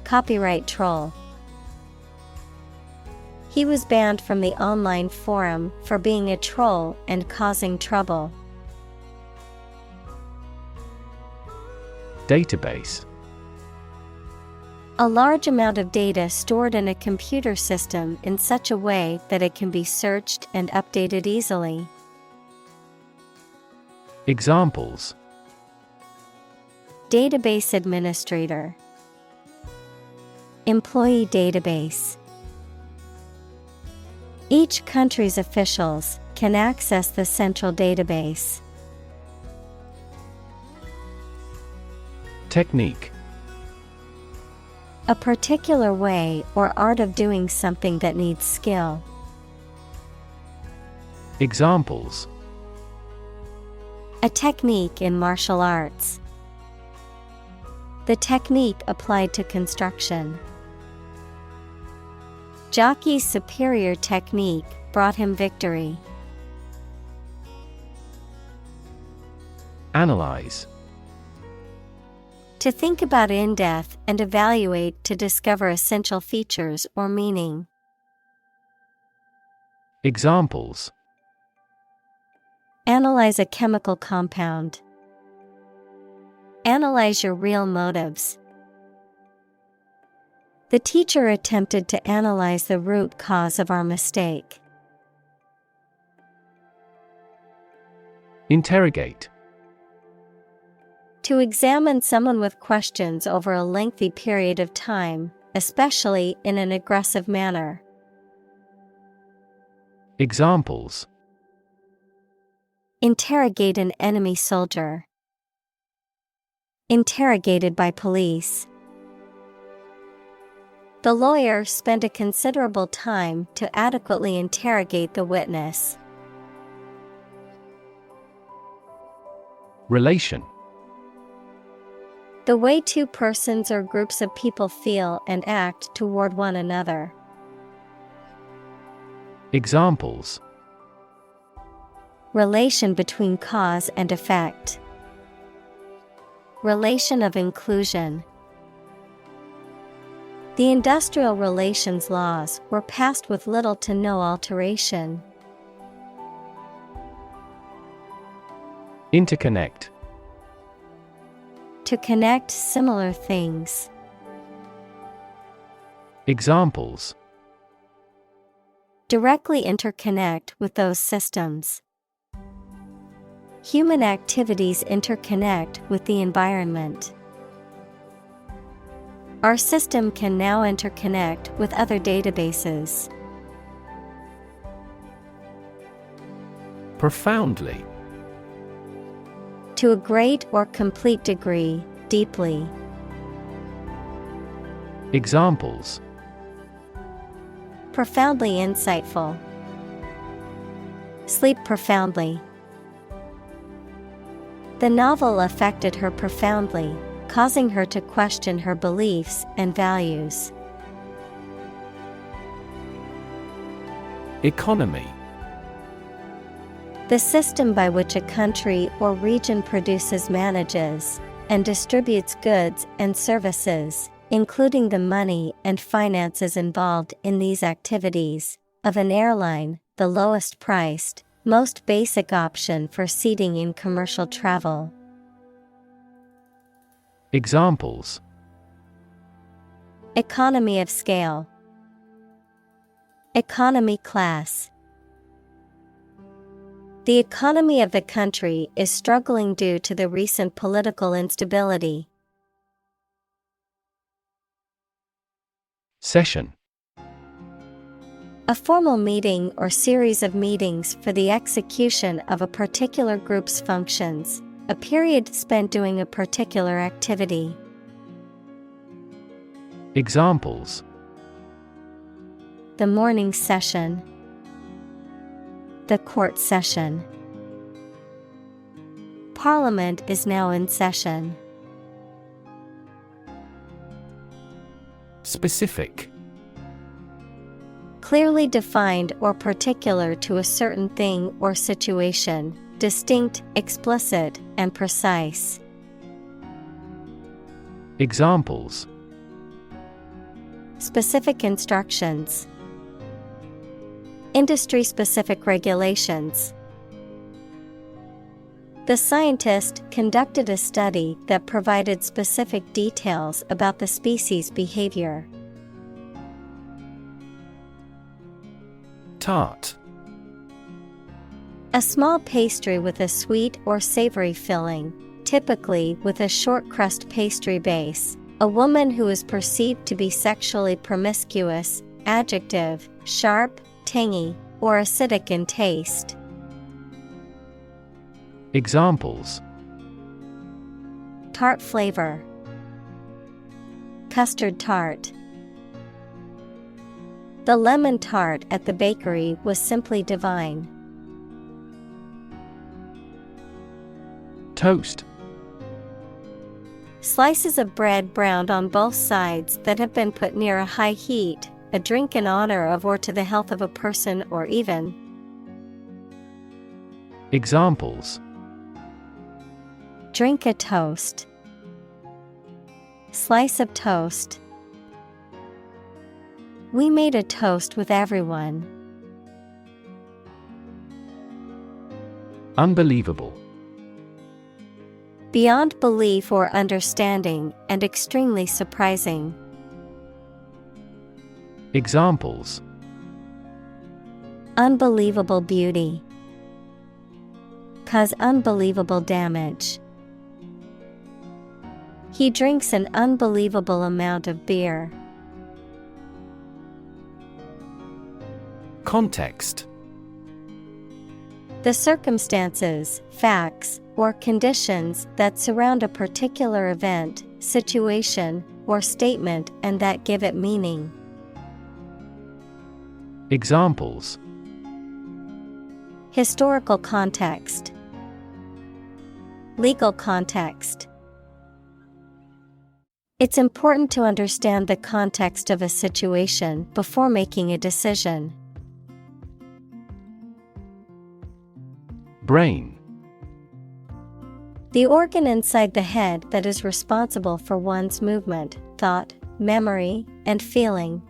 Speaker 1: copyright troll. He was banned from the online forum for being a troll and causing trouble.
Speaker 2: Database:
Speaker 1: a large amount of data stored in a computer system in such a way that it can be searched and updated easily.
Speaker 2: Examples:
Speaker 1: database administrator, employee database. Each country's officials can access the central database.
Speaker 2: Technique:
Speaker 1: a particular way or art of doing something that needs skill.
Speaker 2: Examples:
Speaker 1: a technique in martial arts. The technique applied to construction. Jockey's superior technique brought him victory.
Speaker 2: Analyze:
Speaker 1: to think about in depth and evaluate to discover essential features or meaning.
Speaker 2: Examples:
Speaker 1: analyze a chemical compound. Analyze your real motives. The teacher attempted to analyze the root cause of our mistake.
Speaker 2: Interrogate:
Speaker 1: to examine someone with questions over a lengthy period of time, especially in an aggressive manner.
Speaker 2: Examples:
Speaker 1: interrogate an enemy soldier. Interrogated by police. The lawyer spent a considerable time to adequately interrogate the witness.
Speaker 2: Relation:
Speaker 1: the way two persons or groups of people feel and act toward one another.
Speaker 2: Examples:
Speaker 1: relation between cause and effect. Relation of inclusion. The industrial relations laws were passed with little to no alteration.
Speaker 2: Interconnect:
Speaker 1: to connect similar things.
Speaker 2: Examples:
Speaker 1: directly interconnect with those systems. Human activities interconnect with the environment. Our system can now interconnect with other databases.
Speaker 2: Profoundly:
Speaker 1: to a great or complete degree, deeply.
Speaker 2: Examples:
Speaker 1: profoundly insightful. Sleep profoundly. The novel affected her profoundly, causing her to question her beliefs and values.
Speaker 2: Economy:
Speaker 1: the system by which a country or region produces, manages, and distributes goods and services, including the money and finances involved in these activities, of an airline, the lowest priced, most basic option for seating in commercial travel.
Speaker 2: Examples:
Speaker 1: economy of scale. Economy class. The economy of the country is struggling due to the recent political instability.
Speaker 2: Session:
Speaker 1: a formal meeting or series of meetings for the execution of a particular group's functions, a period spent doing a particular activity.
Speaker 2: Examples:
Speaker 1: the morning session. The court session. Parliament is now in session.
Speaker 2: Specific:
Speaker 1: clearly defined or particular to a certain thing or situation, distinct, explicit, and precise.
Speaker 2: Examples:
Speaker 1: Specific instructions. Industry-specific regulations. The scientist conducted a study that provided specific details about the species' behavior.
Speaker 2: Tart.
Speaker 1: A small pastry with a sweet or savory filling, typically with a short crust pastry base. A woman who is perceived to be sexually promiscuous. Adjective: sharp, tangy, or acidic in taste.
Speaker 2: Examples:
Speaker 1: Tart flavor. Custard tart. The lemon tart at the bakery was simply divine.
Speaker 2: Toast.
Speaker 1: Slices of bread browned on both sides that have been put near a high heat, a drink in honor of or to the health of a person or even.
Speaker 2: Examples:
Speaker 1: Drink a toast. Slice of toast. We made a toast with everyone.
Speaker 2: Unbelievable.
Speaker 1: Beyond belief or understanding, and extremely surprising.
Speaker 2: Examples:
Speaker 1: Unbelievable beauty. Cause unbelievable damage. He drinks an unbelievable amount of beer.
Speaker 2: Context.
Speaker 1: The circumstances, facts, or conditions that surround a particular event, situation, or statement and that give it meaning.
Speaker 2: Examples:
Speaker 1: Historical context. Legal context. It's important to understand the context of a situation before making a decision.
Speaker 2: Brain.
Speaker 1: The organ inside the head that is responsible for one's movement, thought, memory, and feeling.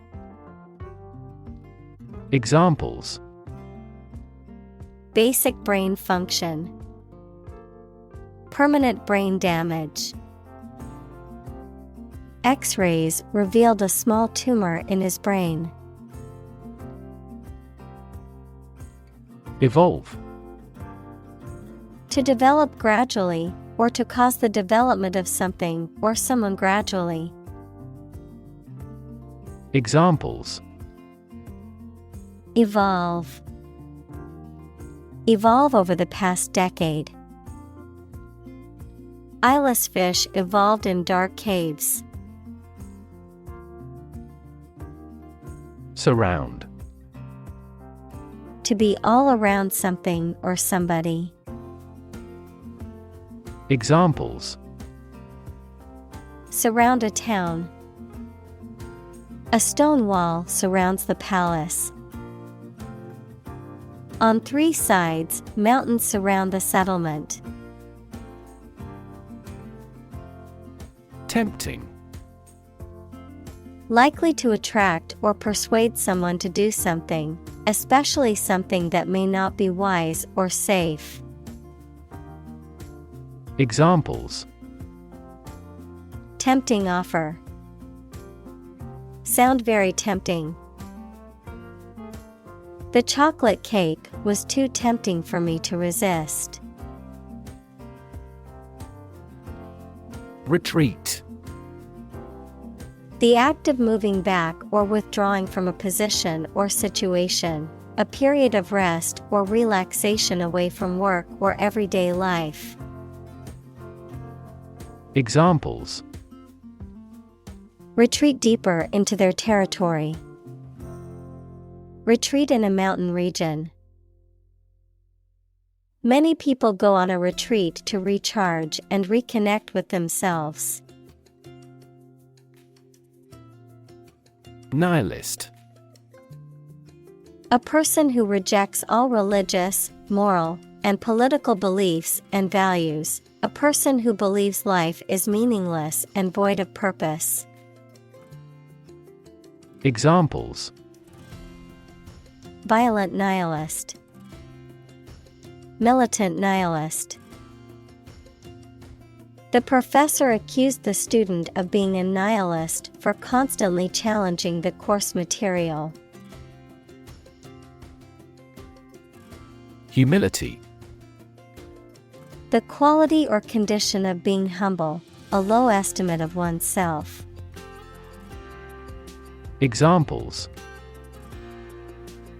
Speaker 2: Examples:
Speaker 1: Basic brain function. Permanent brain damage. X-rays revealed a small tumor in his brain.
Speaker 2: Evolve.
Speaker 1: To develop gradually, or to cause the development of something or someone gradually.
Speaker 2: Examples:
Speaker 1: Evolve. Evolve over the past decade. Eyeless fish evolved in dark caves.
Speaker 2: Surround.
Speaker 1: To be all around something or somebody.
Speaker 2: Examples:
Speaker 1: Surround a town. A stone wall surrounds the palace. On 3 sides, mountains surround the settlement.
Speaker 2: Tempting.
Speaker 1: Likely to attract or persuade someone to do something, especially something that may not be wise or safe.
Speaker 2: Examples:
Speaker 1: Tempting offer. Sound very tempting. The chocolate cake was too tempting for me to resist.
Speaker 2: Retreat.
Speaker 1: The act of moving back or withdrawing from a position or situation, a period of rest or relaxation away from work or everyday life.
Speaker 2: Examples:
Speaker 1: Retreat deeper into their territory. Retreat in a mountain region. Many people go on a retreat to recharge and reconnect with themselves.
Speaker 2: Nihilist.
Speaker 1: A person who rejects all religious, moral, and political beliefs and values, a person who believes life is meaningless and void of purpose.
Speaker 2: Examples:
Speaker 1: Violent nihilist, militant nihilist. The professor accused the student of being a nihilist for constantly challenging the course material.
Speaker 2: Humility.
Speaker 1: The quality or condition of being humble, a low estimate of oneself.
Speaker 2: Examples: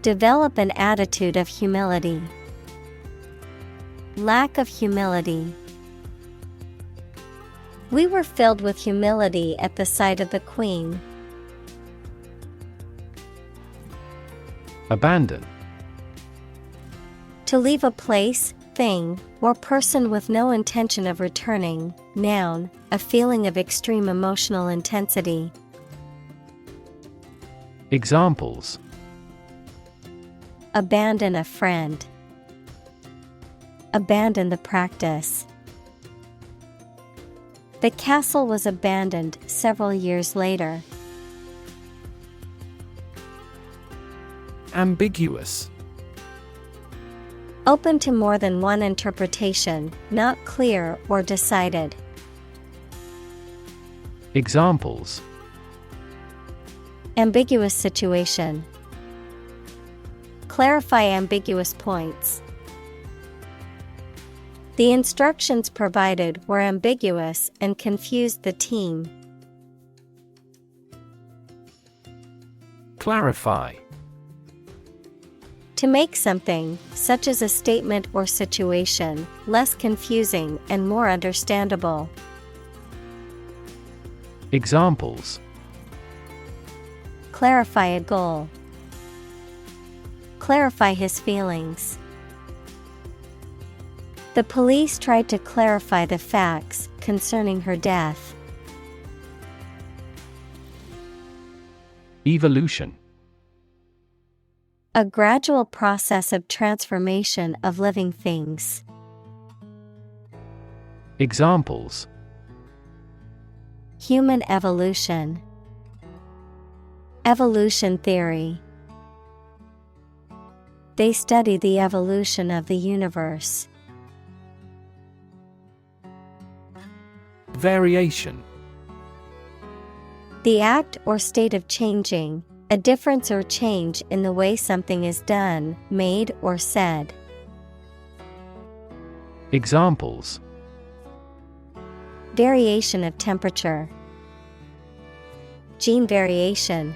Speaker 1: Develop an attitude of humility. Lack of humility. We were filled with humility at the sight of the Queen.
Speaker 2: Abandon.
Speaker 1: To leave a place, thing, or person with no intention of returning. Noun, a feeling of extreme emotional intensity.
Speaker 2: Examples:
Speaker 1: Abandon a friend. Abandon the practice. The castle was abandoned several years later.
Speaker 2: Ambiguous.
Speaker 1: Open to more than one interpretation, not clear or decided.
Speaker 2: Examples:
Speaker 1: Ambiguous situation. Clarify ambiguous points. The instructions provided were ambiguous and confused the team.
Speaker 2: Clarify.
Speaker 1: To make something, such as a statement or situation, less confusing and more understandable.
Speaker 2: Examples:
Speaker 1: Clarify a goal. Clarify his feelings. The police tried to clarify the facts concerning her death.
Speaker 2: Evolution.
Speaker 1: A gradual process of transformation of living things.
Speaker 2: Examples:
Speaker 1: Human evolution. Evolution theory. They study the evolution of the universe.
Speaker 2: Variation.
Speaker 1: The act or state of changing, a difference or change in the way something is done, made, or said.
Speaker 2: Examples:
Speaker 1: Variation of temperature. Gene variation.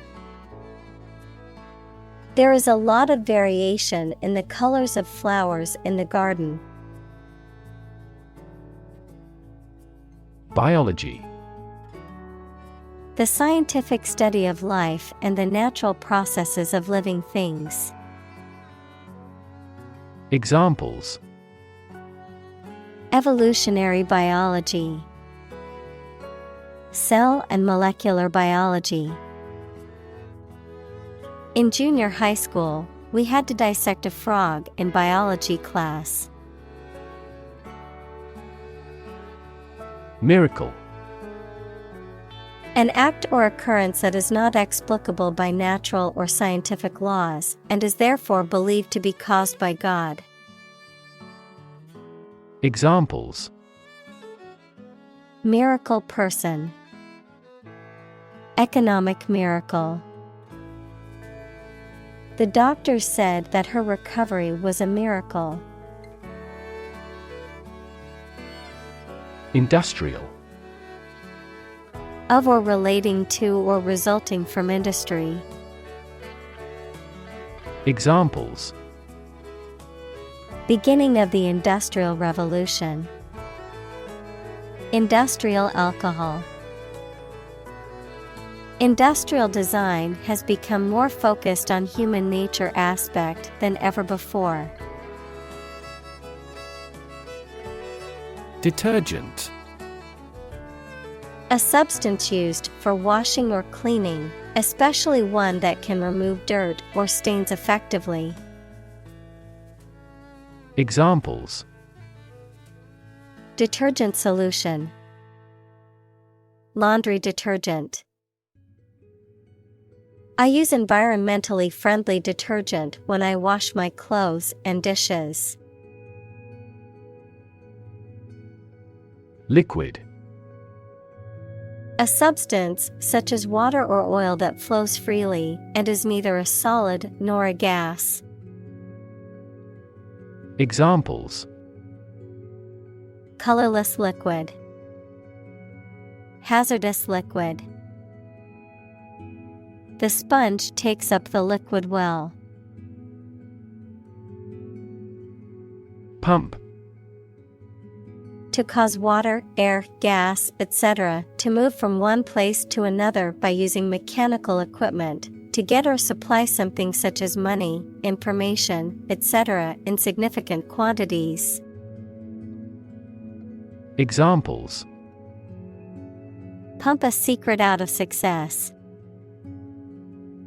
Speaker 1: There is a lot of variation in the colors of flowers in the garden.
Speaker 2: Biology.
Speaker 1: The scientific study of life and the natural processes of living things.
Speaker 2: Examples:
Speaker 1: Evolutionary biology. Cell and molecular biology. In junior high school, we had to dissect a frog in biology class.
Speaker 2: Miracle.
Speaker 1: An act or occurrence that is not explicable by natural or scientific laws, and is therefore believed to be caused by God.
Speaker 2: Examples:
Speaker 1: Miracle person. Economic miracle. The doctors said that her recovery was a miracle.
Speaker 2: Industrial.
Speaker 1: Of or relating to or resulting from industry.
Speaker 2: Examples:
Speaker 1: Beginning of the Industrial Revolution. Industrial alcohol. Industrial design has become more focused on human nature aspect than ever before.
Speaker 2: Detergent.
Speaker 1: A substance used for washing or cleaning, especially one that can remove dirt or stains effectively.
Speaker 2: Examples:
Speaker 1: detergent solution, laundry detergent. I use environmentally friendly detergent when I wash my clothes and dishes.
Speaker 2: Liquid.
Speaker 1: A substance, such as water or oil that flows freely, and is neither a solid nor a gas.
Speaker 2: Examples:
Speaker 1: colorless liquid, hazardous liquid. The sponge takes up the liquid well.
Speaker 2: Pump.
Speaker 1: To cause water, air, gas, etc. to move from one place to another by using mechanical equipment, to get or supply something such as money, information, etc. in significant quantities.
Speaker 2: Examples:
Speaker 1: pump a secret out of success.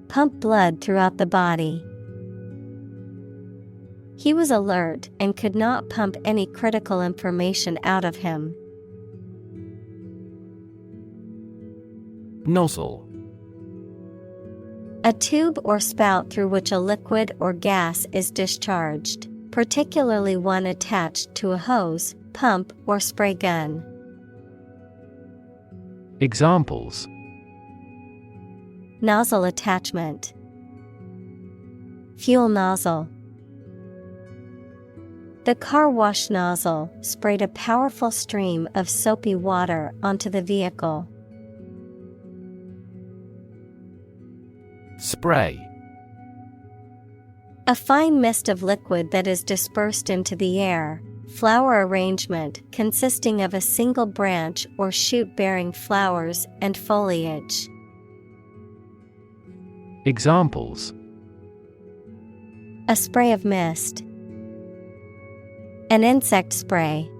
Speaker 1: Pump blood throughout the body. He was alert and could not pump any critical information out of him.
Speaker 2: Nozzle.
Speaker 1: A tube or spout through which a liquid or gas is discharged, particularly one attached to a hose, pump, or spray gun.
Speaker 2: Examples:
Speaker 1: nozzle attachment, fuel nozzle. The car wash nozzle sprayed a powerful stream of soapy water onto the vehicle.
Speaker 2: Spray.
Speaker 1: A fine mist of liquid that is dispersed into the air. Flower arrangement consisting of a single branch or shoot bearing flowers and foliage.
Speaker 2: Examples:
Speaker 1: a spray of mist, an insect spray.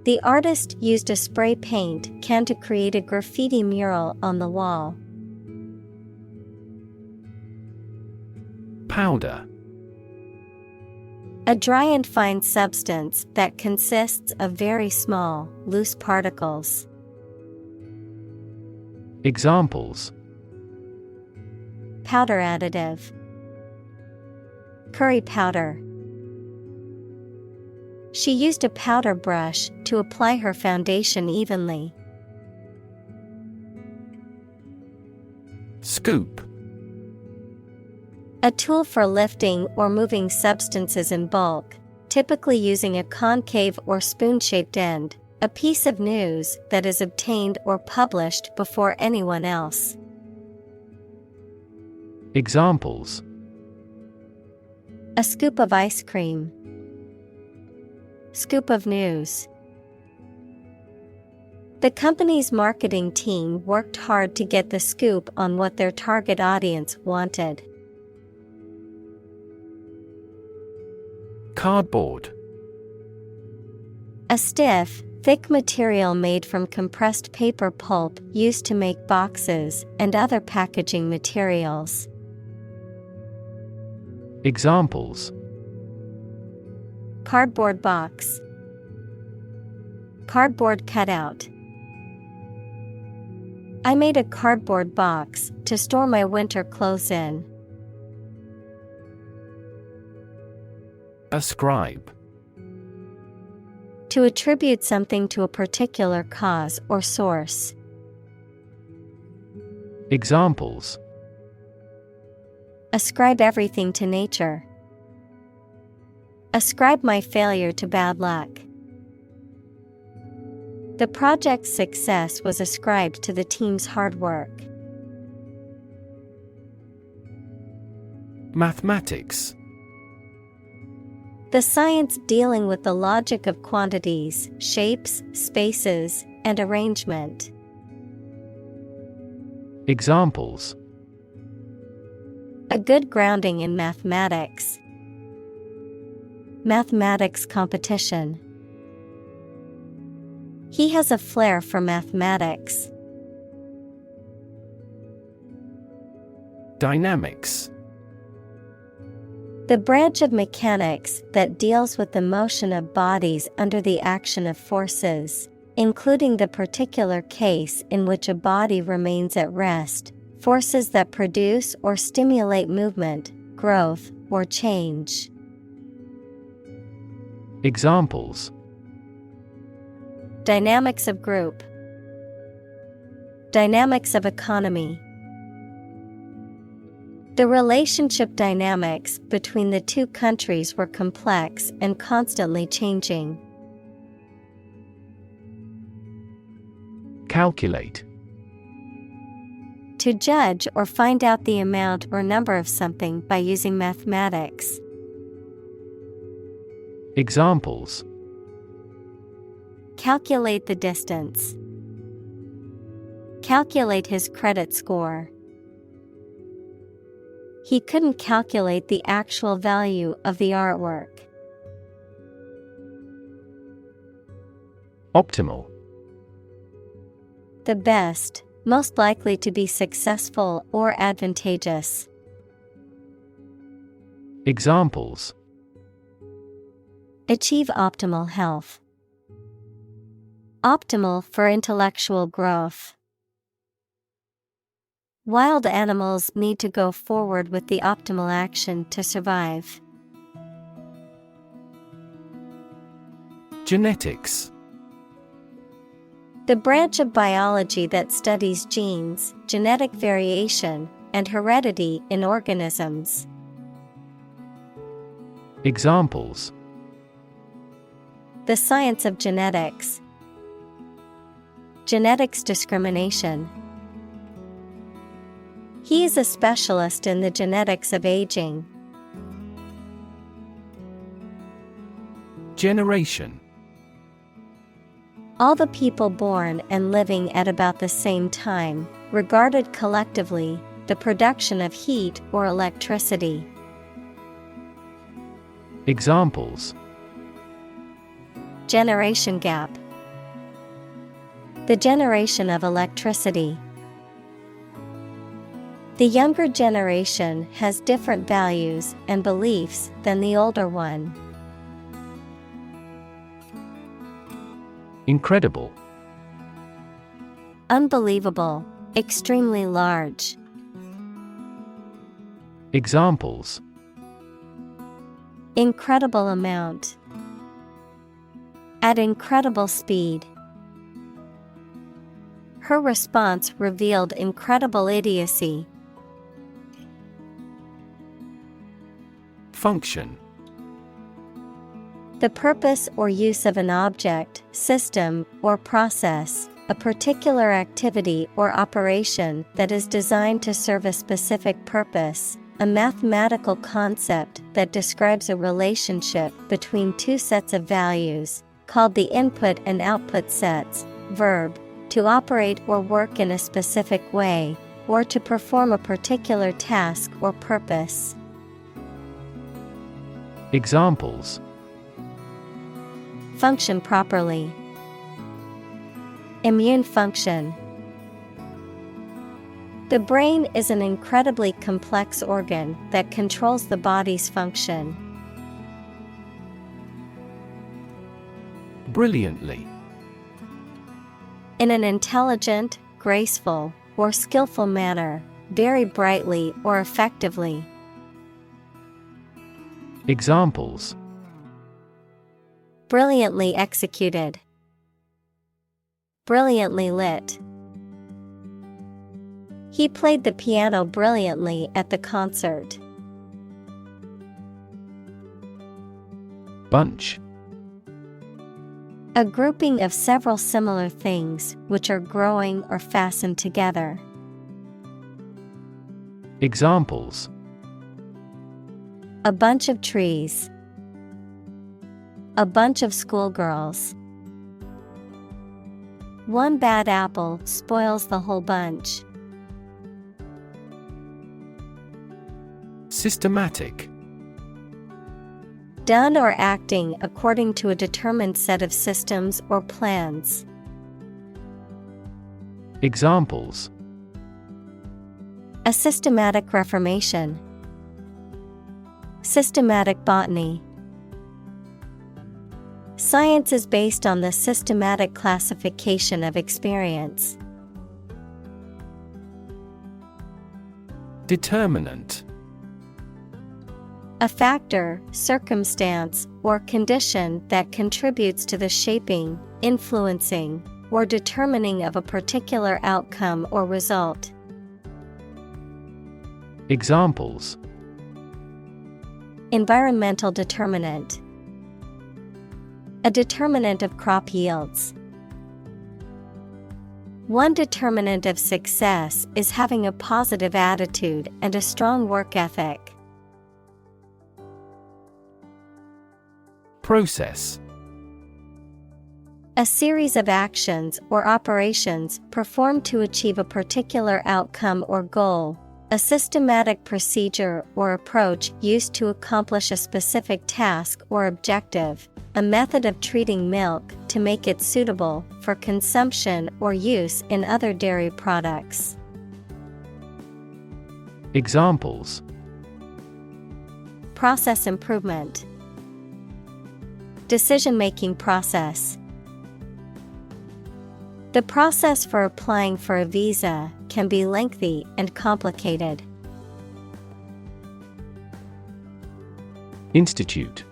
Speaker 1: The artist used a spray paint can to create a graffiti mural on the wall.
Speaker 2: Powder.
Speaker 1: A dry and fine substance that consists of very small, loose particles.
Speaker 2: Examples:
Speaker 1: powder additive, curry powder. She used a powder brush to apply her foundation evenly.
Speaker 2: Scoop.
Speaker 1: A tool for lifting or moving substances in bulk, typically using a concave or spoon-shaped end, a piece of news that is obtained or published before anyone else.
Speaker 2: Examples:
Speaker 1: a scoop of ice cream, scoop of news. The company's marketing team worked hard to get the scoop on what their target audience wanted.
Speaker 2: Cardboard.
Speaker 1: A stiff, thick material made from compressed paper pulp used to make boxes and other packaging materials.
Speaker 2: Examples:
Speaker 1: cardboard box, cardboard cutout. I made a cardboard box to store my winter clothes in.
Speaker 2: Ascribe.
Speaker 1: To attribute something to a particular cause or source.
Speaker 2: Examples:
Speaker 1: ascribe everything to nature. Ascribe my failure to bad luck. The project's success was ascribed to the team's hard work.
Speaker 2: Mathematics.
Speaker 1: The science dealing with the logic of quantities, shapes, spaces, and arrangement.
Speaker 2: Examples:
Speaker 1: a good grounding in mathematics. Mathematics competition. He has a flair for mathematics. The branch of mechanics that deals with the motion of bodies under the action of forces, including the particular case in which a body remains at rest, forces that produce or stimulate movement, growth, or change.
Speaker 2: Examples:
Speaker 1: Dynamics of group. Dynamics of economy. The relationship dynamics between the two countries were complex and constantly changing.
Speaker 2: Calculate.
Speaker 1: To judge or find out the amount or number of something by using mathematics.
Speaker 2: Examples:
Speaker 1: Calculate the distance. Calculate his credit score. He couldn't calculate the actual value of the artwork.
Speaker 2: Optimal.
Speaker 1: The best, most likely to be successful or advantageous.
Speaker 2: Examples:
Speaker 1: Achieve optimal health. Optimal for intellectual growth. Wild animals need to go forward with the optimal action to survive.
Speaker 2: Genetics.
Speaker 1: The branch of biology that studies genes, genetic variation, and heredity in organisms.
Speaker 2: Examples:
Speaker 1: The science of genetics. Genetics discrimination. He is a specialist in the genetics of aging.
Speaker 2: Generation.
Speaker 1: All the people born and living at about the same time, regarded collectively, the production of heat or electricity.
Speaker 2: Examples:
Speaker 1: Generation gap. The generation of electricity. The younger generation has different values and beliefs than the older one.
Speaker 2: Incredible.
Speaker 1: Unbelievable, extremely large.
Speaker 2: Examples:
Speaker 1: Incredible amount. At incredible speed. Her response revealed incredible idiocy.
Speaker 2: Function.
Speaker 1: The purpose or use of an object, system, or process, a particular activity or operation that is designed to serve a specific purpose, a mathematical concept that describes a relationship between two sets of values, called the input and output sets. Verb, to operate or work in a specific way, or to perform a particular task or purpose.
Speaker 2: Examples:
Speaker 1: Function properly. Immune function. The brain is an incredibly complex organ that controls the body's function.
Speaker 2: Brilliantly.
Speaker 1: In an intelligent, graceful, or skillful manner, very brightly or effectively.
Speaker 2: Examples:
Speaker 1: Brilliantly executed. Brilliantly lit. He played the piano brilliantly at the concert.
Speaker 2: Bunch.
Speaker 1: A grouping of several similar things which are growing or fastened together.
Speaker 2: Examples:
Speaker 1: A bunch of trees. A bunch of schoolgirls. One bad apple spoils the whole bunch.
Speaker 2: Systematic.
Speaker 1: Done or acting according to a determined set of systems or plans.
Speaker 2: Examples:
Speaker 1: A systematic reformation. Systematic botany. Science is based on the systematic classification of experience.
Speaker 2: Determinant.
Speaker 1: A factor, circumstance, or condition that contributes to the shaping, influencing, or determining of a particular outcome or result.
Speaker 2: Examples:
Speaker 1: Environmental determinant. A determinant of crop yields. One determinant of success is having a positive attitude and a strong work ethic.
Speaker 2: Process.
Speaker 1: A series of actions or operations performed to achieve a particular outcome or goal. A systematic procedure or approach used to accomplish a specific task or objective. A method of treating milk to make it suitable for consumption or use in other dairy products.
Speaker 2: Examples:
Speaker 1: Process improvement. Decision-making process. The process for applying for a visa can be lengthy and complicated.
Speaker 2: Institute.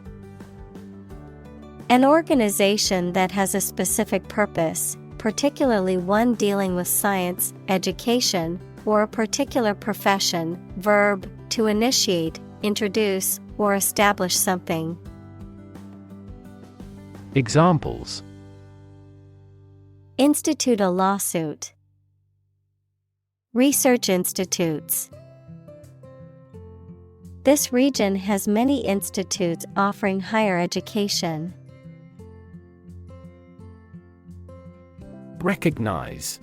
Speaker 1: An organization that has a specific purpose, particularly one dealing with science, education, or a particular profession. Verb, to initiate, introduce, or establish something.
Speaker 2: Examples:
Speaker 1: Institute a lawsuit. Research institutes. This region has many institutes offering higher education.
Speaker 2: Recognize.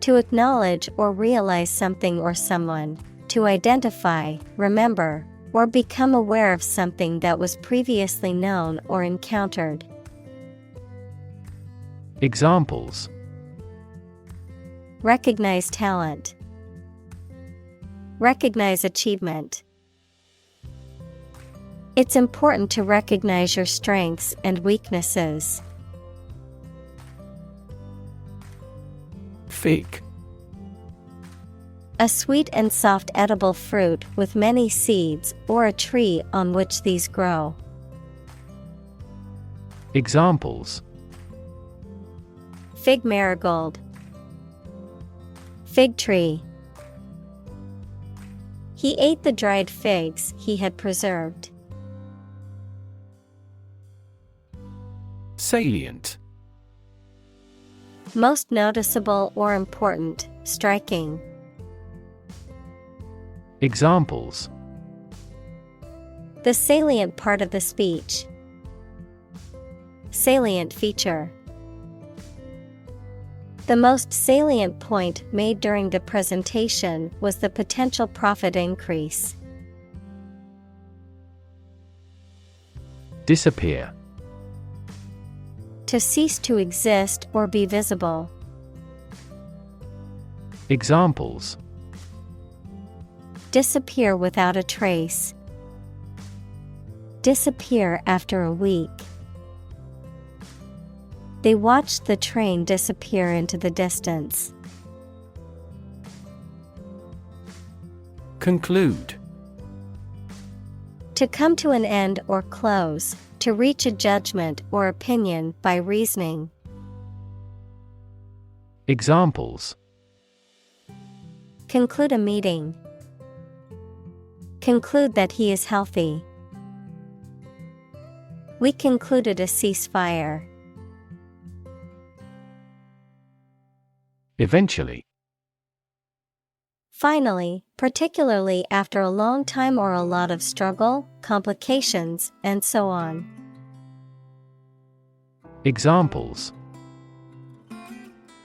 Speaker 1: To acknowledge or realize something or someone. To identify, remember, or become aware of something that was previously known or encountered.
Speaker 2: Examples:
Speaker 1: Recognize talent. Recognize achievement. It's important to recognize your strengths and weaknesses.
Speaker 2: Fig.
Speaker 1: A sweet and soft edible fruit with many seeds or a tree on which these grow.
Speaker 2: Examples:
Speaker 1: Fig marigold. Fig tree. He ate the dried figs he had preserved.
Speaker 2: Salient.
Speaker 1: Most noticeable or important, striking.
Speaker 2: Examples:
Speaker 1: The salient part of the speech. Salient feature. The most salient point made during the presentation was the potential profit increase.
Speaker 2: Disappear.
Speaker 1: To cease to exist or be visible.
Speaker 2: Examples:
Speaker 1: Disappear without a trace. Disappear after a week. They watched the train disappear into the distance.
Speaker 2: Conclude.
Speaker 1: To come to an end or close, to reach a judgment or opinion by reasoning.
Speaker 2: Examples:
Speaker 1: Conclude a meeting. Conclude that he is healthy. We concluded a ceasefire.
Speaker 2: Eventually.
Speaker 1: Finally, particularly after a long time or a lot of struggle, complications, and so on.
Speaker 2: Examples: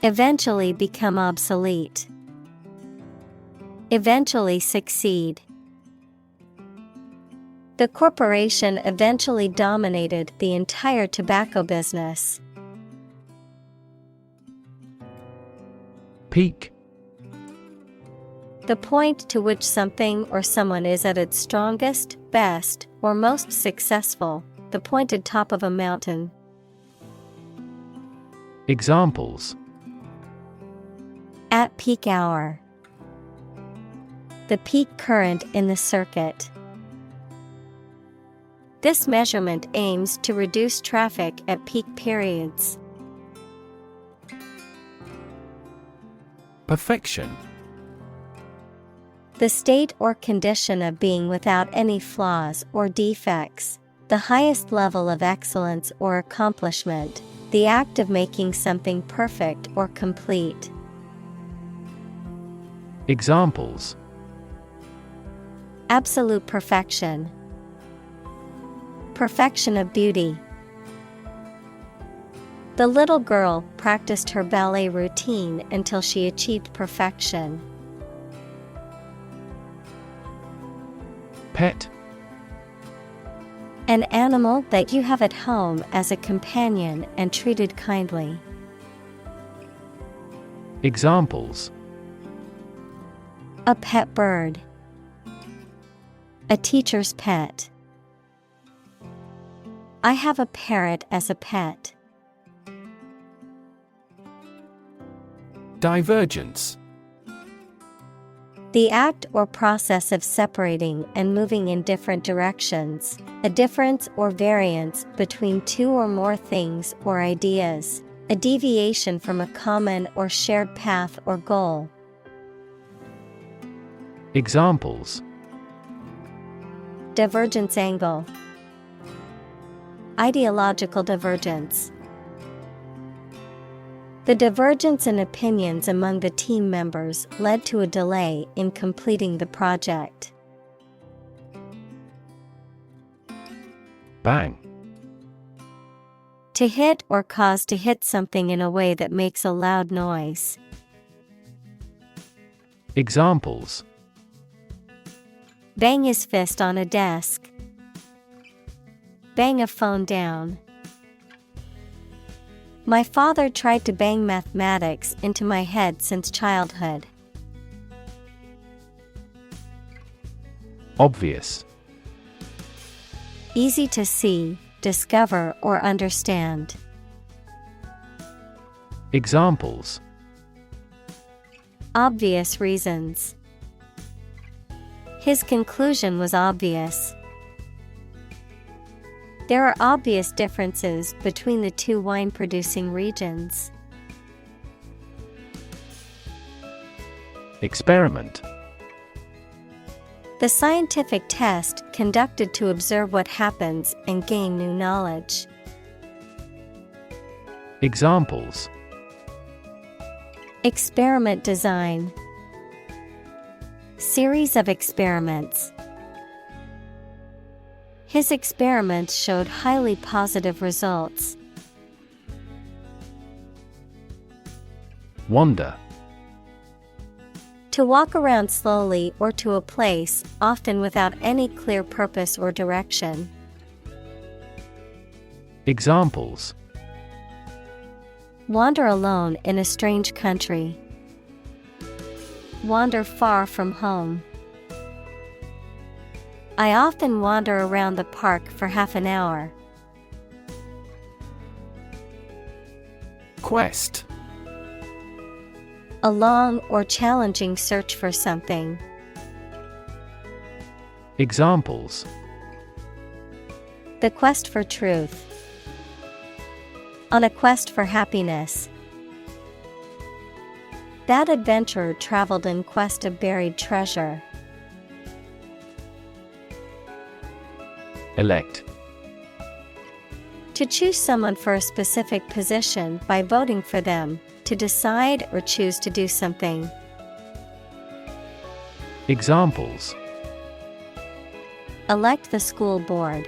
Speaker 1: Eventually become obsolete. Eventually succeed. The corporation eventually dominated the entire tobacco business.
Speaker 2: Peak.
Speaker 1: The point to which something or someone is at its strongest, best, or most successful, the pointed top of a mountain.
Speaker 2: Examples:
Speaker 1: At peak hour. The peak current in the circuit. This measurement aims to reduce traffic at peak periods.
Speaker 2: Perfection.
Speaker 1: The state or condition of being without any flaws or defects, the highest level of excellence or accomplishment, the act of making something perfect or complete.
Speaker 2: Examples:
Speaker 1: Absolute perfection. Perfection of beauty. The little girl practiced her ballet routine until she achieved perfection.
Speaker 2: Pet.
Speaker 1: An animal that you have at home as a companion and treated kindly.
Speaker 2: Examples:
Speaker 1: A pet bird. A teacher's pet. I have a parrot as a pet.
Speaker 2: Divergence.
Speaker 1: The act or process of separating and moving in different directions, a difference or variance between two or more things or ideas, a deviation from a common or shared path or goal.
Speaker 2: Examples:
Speaker 1: Divergence angle. Ideological divergence. The divergence in opinions among the team members led to a delay in completing the project.
Speaker 2: Bang.
Speaker 1: To hit or cause to hit something in a way that makes a loud noise.
Speaker 2: Examples:
Speaker 1: Bang his fist on a desk. Bang a phone down. My father tried to bang mathematics into my head since childhood.
Speaker 2: Obvious.
Speaker 1: Easy to see, discover, or understand.
Speaker 2: Examples:
Speaker 1: Obvious reasons. His conclusion was obvious. There are obvious differences between the two wine-producing regions.
Speaker 2: Experiment.
Speaker 1: The scientific test conducted to observe what happens and gain new knowledge.
Speaker 2: Examples:
Speaker 1: Experiment design. Series of experiments. His experiments showed highly positive results.
Speaker 2: Wander.
Speaker 1: To walk around slowly or to a place, often without any clear purpose or direction.
Speaker 2: Examples:
Speaker 1: Wander alone in a strange country. Wander far from home. I often wander around the park for half an hour.
Speaker 2: Quest.
Speaker 1: A long or challenging search for something.
Speaker 2: Examples:
Speaker 1: The quest for truth. On a quest for happiness. That adventurer traveled in quest of buried treasure.
Speaker 2: Elect.
Speaker 1: To choose someone for a specific position by voting for them, to decide or choose to do something.
Speaker 2: Examples:
Speaker 1: Elect the school board.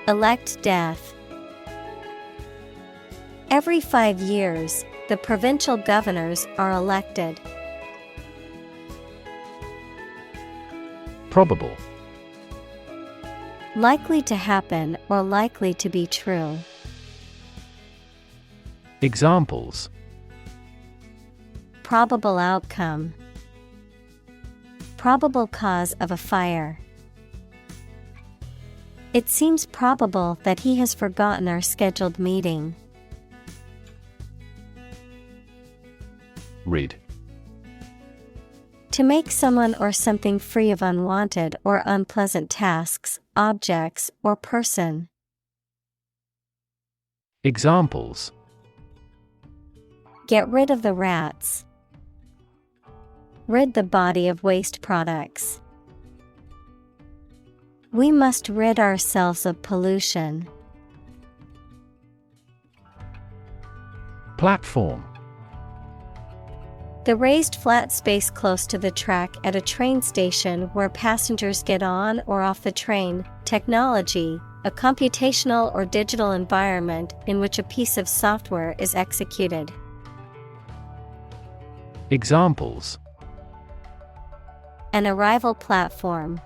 Speaker 1: Elect death. Every 5 years, the provincial governors are elected.
Speaker 2: Probable.
Speaker 1: Likely to happen or likely to be true.
Speaker 2: Examples:
Speaker 1: Probable outcome. probable cause of a fire. It seems probable that he has forgotten our scheduled meeting.
Speaker 2: Rid.
Speaker 1: To make someone or something free of unwanted or unpleasant tasks, objects, or person.
Speaker 2: Examples:
Speaker 1: Get rid of the rats. Rid the body of waste products. We must rid ourselves of pollution.
Speaker 2: Platform.
Speaker 1: The raised flat space close to the track at a train station where passengers get on or off the train. Technology, a computational or digital environment in which a piece of software is executed.
Speaker 2: Examples:
Speaker 1: An arrival platform.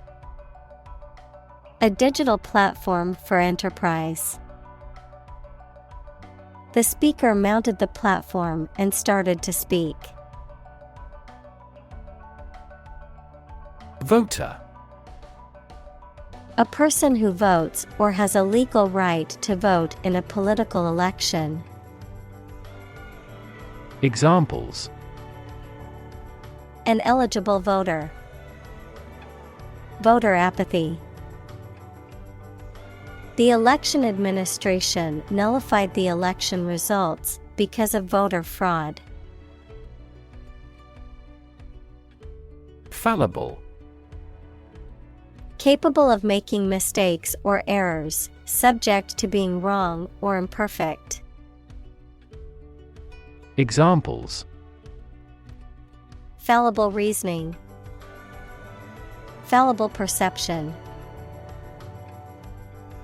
Speaker 1: A digital platform for enterprise. The speaker mounted the platform and started to speak.
Speaker 2: Voter.
Speaker 1: A person who votes or has a legal right to vote in a political election.
Speaker 2: Examples:
Speaker 1: An eligible voter. Voter apathy. The election administration nullified the election results because of voter fraud.
Speaker 2: Fallible.
Speaker 1: Capable of making mistakes or errors, subject to being wrong or imperfect.
Speaker 2: Examples:
Speaker 1: Fallible reasoning. Fallible perception.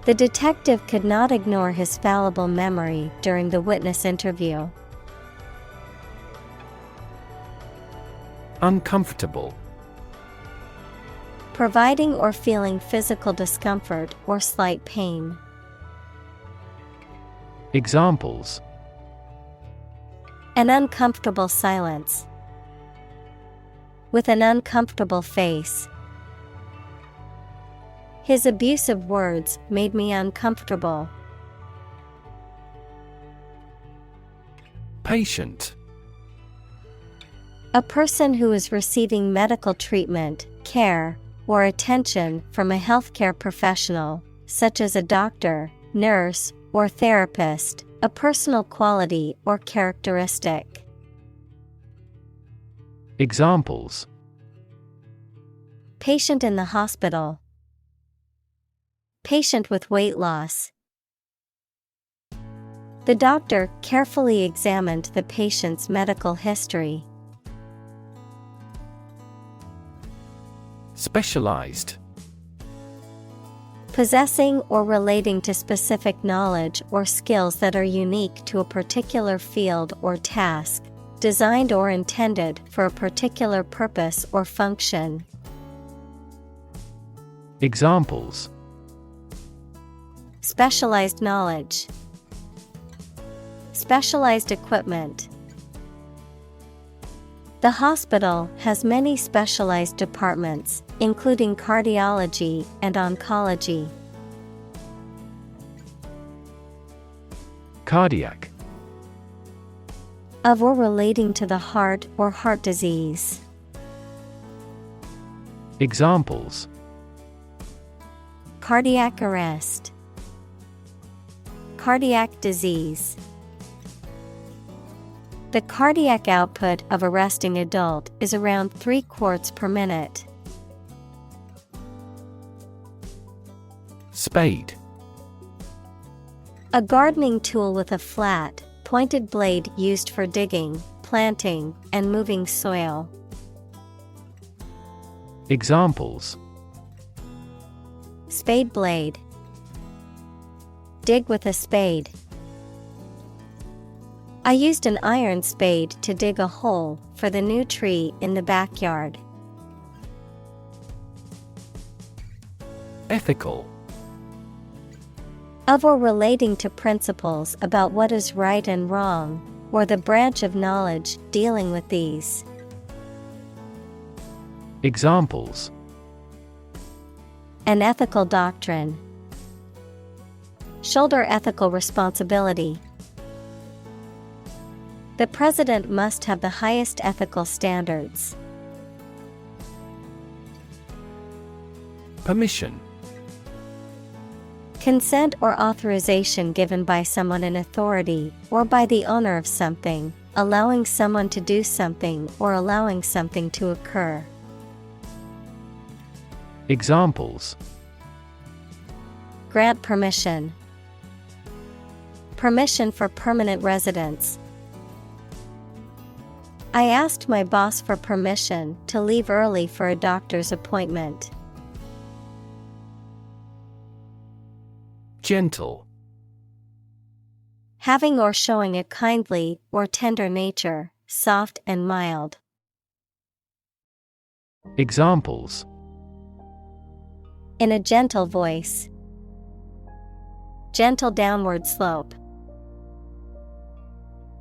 Speaker 1: The detective could not ignore his fallible memory during the witness interview.
Speaker 2: Uncomfortable.
Speaker 1: Providing or feeling physical discomfort or slight pain.
Speaker 2: Examples:
Speaker 1: An uncomfortable silence. With an uncomfortable face. His abusive words made me uncomfortable.
Speaker 2: Patient.
Speaker 1: A person who is receiving medical treatment, care, or attention from a healthcare professional, such as a doctor, nurse, or therapist, a personal quality or characteristic.
Speaker 2: Examples:
Speaker 1: Patient in the hospital. Patient with weight loss. The doctor carefully examined the patient's medical history.
Speaker 2: Specialized.
Speaker 1: Possessing or relating to specific knowledge or skills that are unique to a particular field or task, designed or intended for a particular purpose or function.
Speaker 2: Examples:
Speaker 1: Specialized knowledge. Specialized equipment. The hospital has many specialized departments, including cardiology and oncology.
Speaker 2: Cardiac.
Speaker 1: Of or relating to the heart or heart disease.
Speaker 2: Examples:
Speaker 1: Cardiac arrest. Cardiac disease. The cardiac output of a resting adult is around 3 quarts per minute.
Speaker 2: Spade.
Speaker 1: A gardening tool with a flat, pointed blade used for digging, planting, and moving soil.
Speaker 2: Examples:
Speaker 1: Spade blade. Dig with a spade. I used an iron spade to dig a hole for the new tree in the backyard.
Speaker 2: Ethical.
Speaker 1: Of or relating to principles about what is right and wrong, or the branch of knowledge dealing with these.
Speaker 2: Examples:
Speaker 1: an ethical doctrine, shoulder ethical responsibility. The president must have the highest ethical standards.
Speaker 2: Permission.
Speaker 1: Consent or authorization given by someone in authority or by the owner of something, allowing someone to do something or allowing something to occur.
Speaker 2: Examples:
Speaker 1: grant permission, permission for permanent residence. I asked my boss for permission to leave early for a doctor's appointment.
Speaker 2: Gentle.
Speaker 1: Having or showing a kindly or tender nature, soft and mild.
Speaker 2: Examples:
Speaker 1: in a gentle voice, gentle downward slope.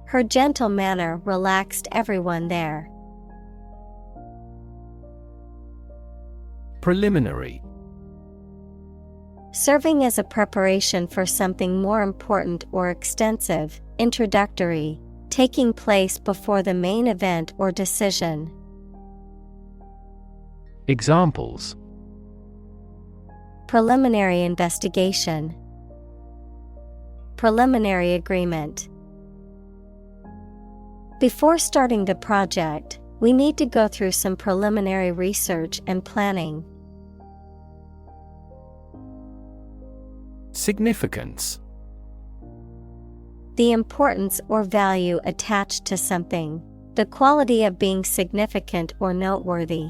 Speaker 1: Her gentle manner relaxed everyone there.
Speaker 2: Preliminary.
Speaker 1: Serving as a preparation for something more important or extensive, introductory, taking place before the main event or decision.
Speaker 2: Examples:
Speaker 1: preliminary investigation, preliminary agreement. Before starting the project, we need to go through some preliminary research and planning.
Speaker 2: Significance.
Speaker 1: The importance or value attached to something, the quality of being significant or noteworthy.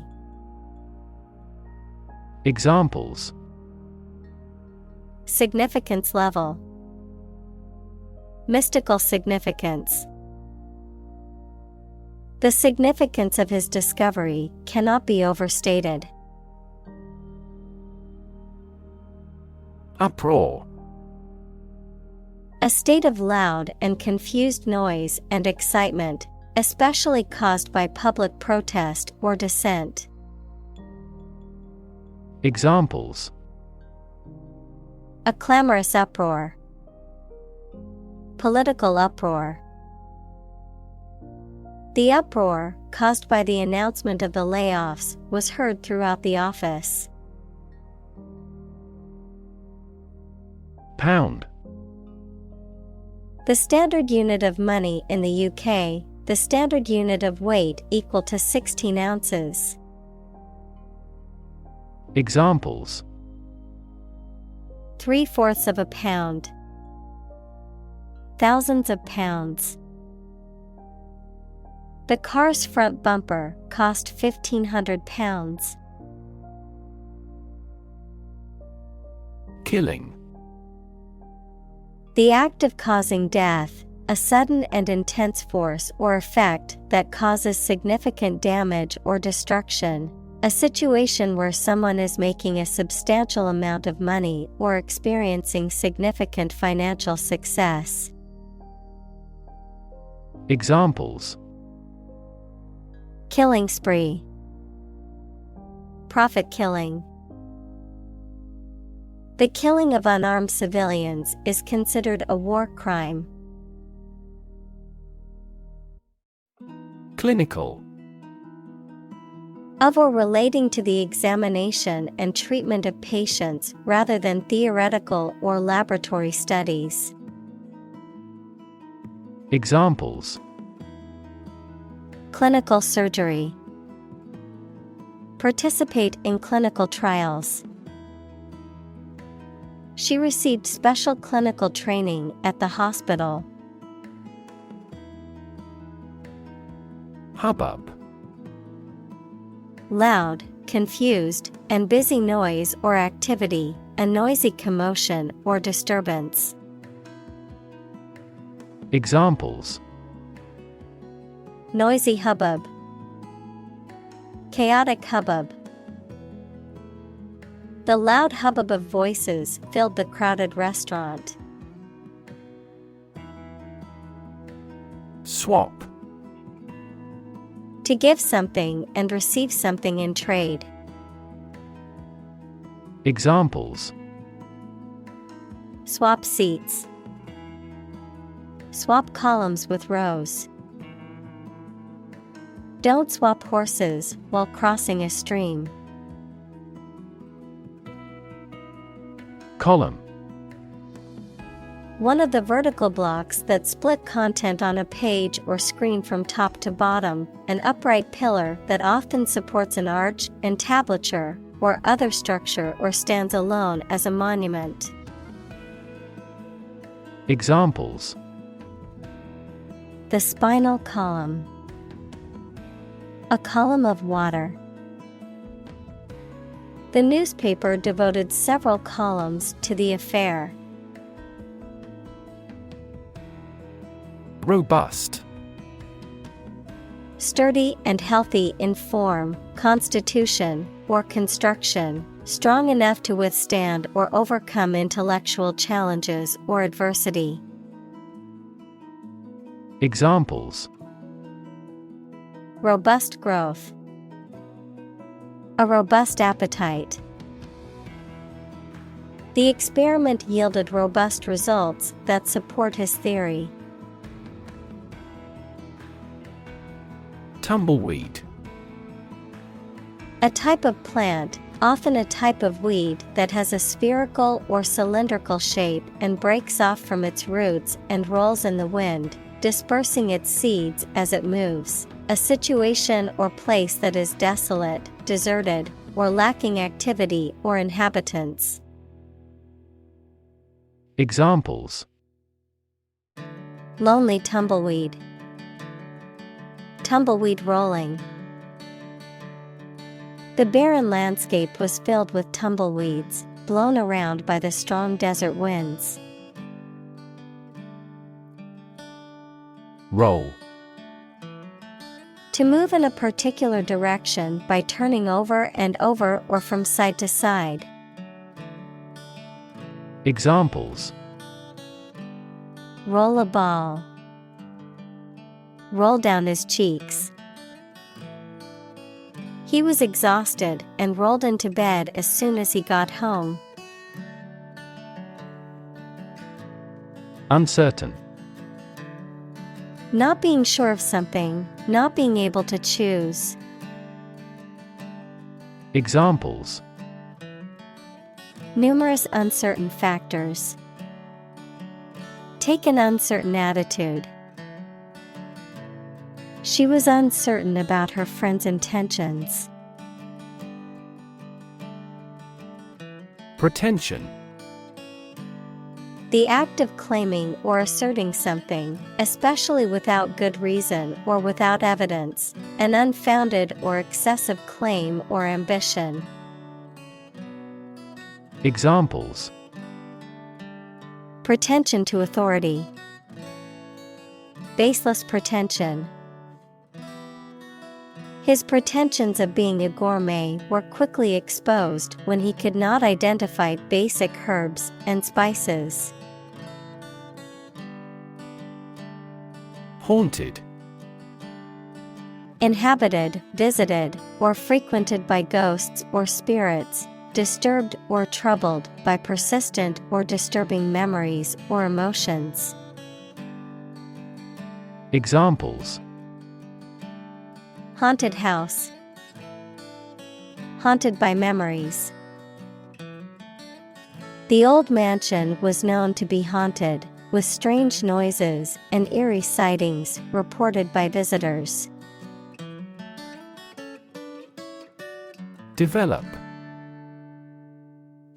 Speaker 2: Examples:
Speaker 1: significance level, mystical significance. The significance of his discovery cannot be overstated.
Speaker 2: Uproar.
Speaker 1: A state of loud and confused noise and excitement, especially caused by public protest or dissent.
Speaker 2: Examples:
Speaker 1: a clamorous uproar, political uproar. The uproar, caused by the announcement of the layoffs, was heard throughout the office.
Speaker 2: Pound.
Speaker 1: The standard unit of money in the UK, the standard unit of weight equal to 16 ounces.
Speaker 2: Examples:
Speaker 1: 3/4 of a pound, thousands of pounds. The car's front bumper cost £1,500.
Speaker 2: Killing.
Speaker 1: The act of causing death, a sudden and intense force or effect that causes significant damage or destruction, a situation where someone is making a substantial amount of money or experiencing significant financial success.
Speaker 2: Examples:
Speaker 1: killing spree, profit killing. The killing of unarmed civilians is considered a war crime.
Speaker 2: Clinical.
Speaker 1: Of or relating to the examination and treatment of patients rather than theoretical or laboratory studies.
Speaker 2: Examples:
Speaker 1: clinical surgery, participate in clinical trials. She received special clinical training at the hospital.
Speaker 2: Hubbub.
Speaker 1: Loud, confused, and busy noise or activity, a noisy commotion or disturbance.
Speaker 2: Examples:
Speaker 1: noisy hubbub, chaotic hubbub. The loud hubbub of voices filled the crowded restaurant.
Speaker 2: Swap.
Speaker 1: To give something and receive something in trade.
Speaker 2: Examples:
Speaker 1: Swap seats. Swap columns with rows. Don't swap horses while crossing a stream.
Speaker 2: Column.
Speaker 1: One of the vertical blocks that split content on a page or screen from top to bottom, an upright pillar that often supports an arch, entablature, or other structure or stands alone as a monument.
Speaker 2: Examples:
Speaker 1: The spinal column. A column of water. The newspaper devoted several columns to the affair.
Speaker 2: Robust.
Speaker 1: Sturdy and healthy in form, constitution, or construction, strong enough to withstand or overcome intellectual challenges or adversity.
Speaker 2: Examples:
Speaker 1: Robust growth. A robust appetite. The experiment yielded robust results that support his theory.
Speaker 2: Tumbleweed.
Speaker 1: A type of plant, often a type of weed that has a spherical or cylindrical shape and breaks off from its roots and rolls in the wind, dispersing its seeds as it moves. A situation or place that is desolate, deserted, or lacking activity or inhabitants.
Speaker 2: Examples:
Speaker 1: Lonely tumbleweed. Tumbleweed rolling. The barren landscape was filled with tumbleweeds, blown around by the strong desert winds.
Speaker 2: Roll.
Speaker 1: To move in a particular direction by turning over and over or from side to side.
Speaker 2: Examples:
Speaker 1: Roll a ball. Roll down his cheeks. He was exhausted and rolled into bed as soon as he got home.
Speaker 2: Uncertain.
Speaker 1: Not being sure of something, not being able to choose.
Speaker 2: Examples:
Speaker 1: Numerous uncertain factors. Take an uncertain attitude. She was uncertain about her friend's intentions.
Speaker 2: Pretension.
Speaker 1: The act of claiming or asserting something, especially without good reason or without evidence, an unfounded or excessive claim or ambition.
Speaker 2: Examples:
Speaker 1: Pretension to authority. Baseless pretension. His pretensions of being a gourmet were quickly exposed when he could not identify basic herbs and spices.
Speaker 2: Haunted.
Speaker 1: Inhabited, visited, or frequented by ghosts or spirits, disturbed or troubled by persistent or disturbing memories or emotions.
Speaker 2: Examples:
Speaker 1: Haunted house. Haunted by memories. The old mansion was known to be haunted, with strange noises and eerie sightings reported by visitors.
Speaker 2: Develop.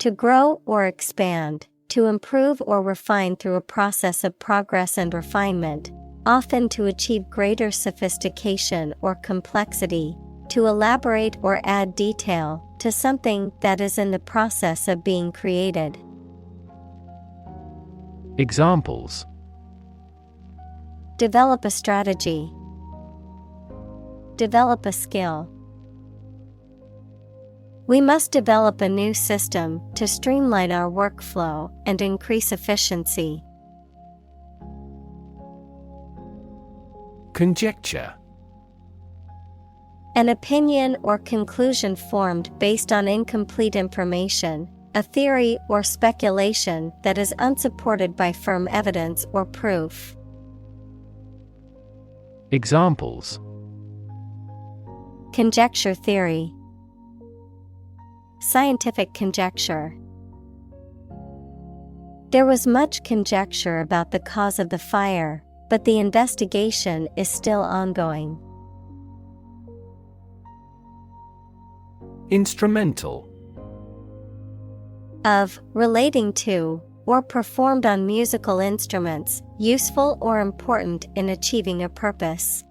Speaker 1: To grow or expand, to improve or refine through a process of progress and refinement, often to achieve greater sophistication or complexity, to elaborate or add detail to something that is in the process of being created.
Speaker 2: Examples:
Speaker 1: Develop a strategy. Develop a skill. We must develop a new system to streamline our workflow and increase efficiency.
Speaker 2: Conjecture.
Speaker 1: An opinion or conclusion formed based on incomplete information, a theory or speculation that is unsupported by firm evidence or proof.
Speaker 2: Examples:
Speaker 1: Conjecture theory. Scientific conjecture. There was much conjecture about the cause of the fire, but the investigation is still ongoing.
Speaker 2: Instrumental.
Speaker 1: Of, relating to, or performed on musical instruments, useful or important in achieving a purpose.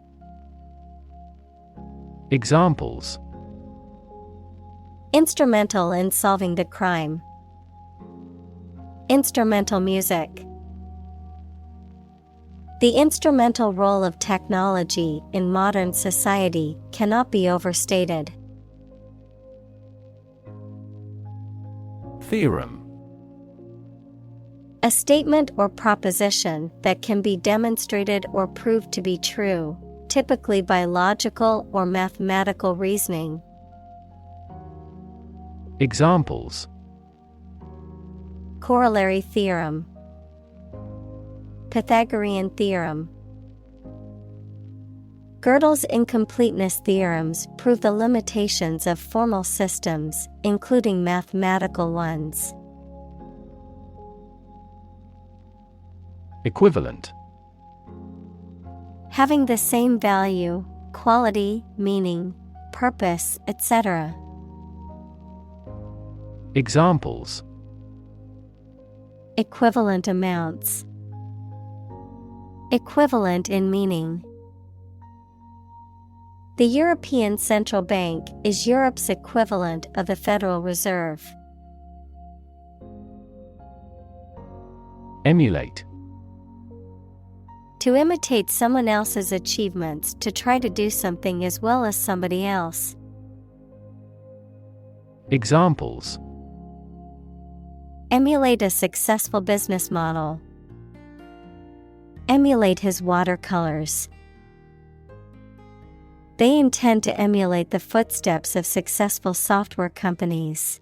Speaker 2: Examples:
Speaker 1: Instrumental in solving the crime. Instrumental music. The instrumental role of technology in modern society cannot be overstated.
Speaker 2: Theorem.
Speaker 1: A statement or proposition that can be demonstrated or proved to be true, typically by logical or mathematical reasoning.
Speaker 2: Examples:
Speaker 1: Corollary theorem. Pythagorean theorem. Gödel's incompleteness theorems prove the limitations of formal systems, including mathematical ones.
Speaker 2: Equivalent.
Speaker 1: Having the same value, quality, meaning, purpose, etc.
Speaker 2: Examples:
Speaker 1: Equivalent amounts. Equivalent in meaning. The European Central Bank is Europe's equivalent of the Federal Reserve.
Speaker 2: Emulate.
Speaker 1: To imitate someone else's achievements, to try to do something as well as somebody else.
Speaker 2: Examples:
Speaker 1: Emulate a successful business model. Emulate his watercolors. They intend to emulate the footsteps of successful software companies.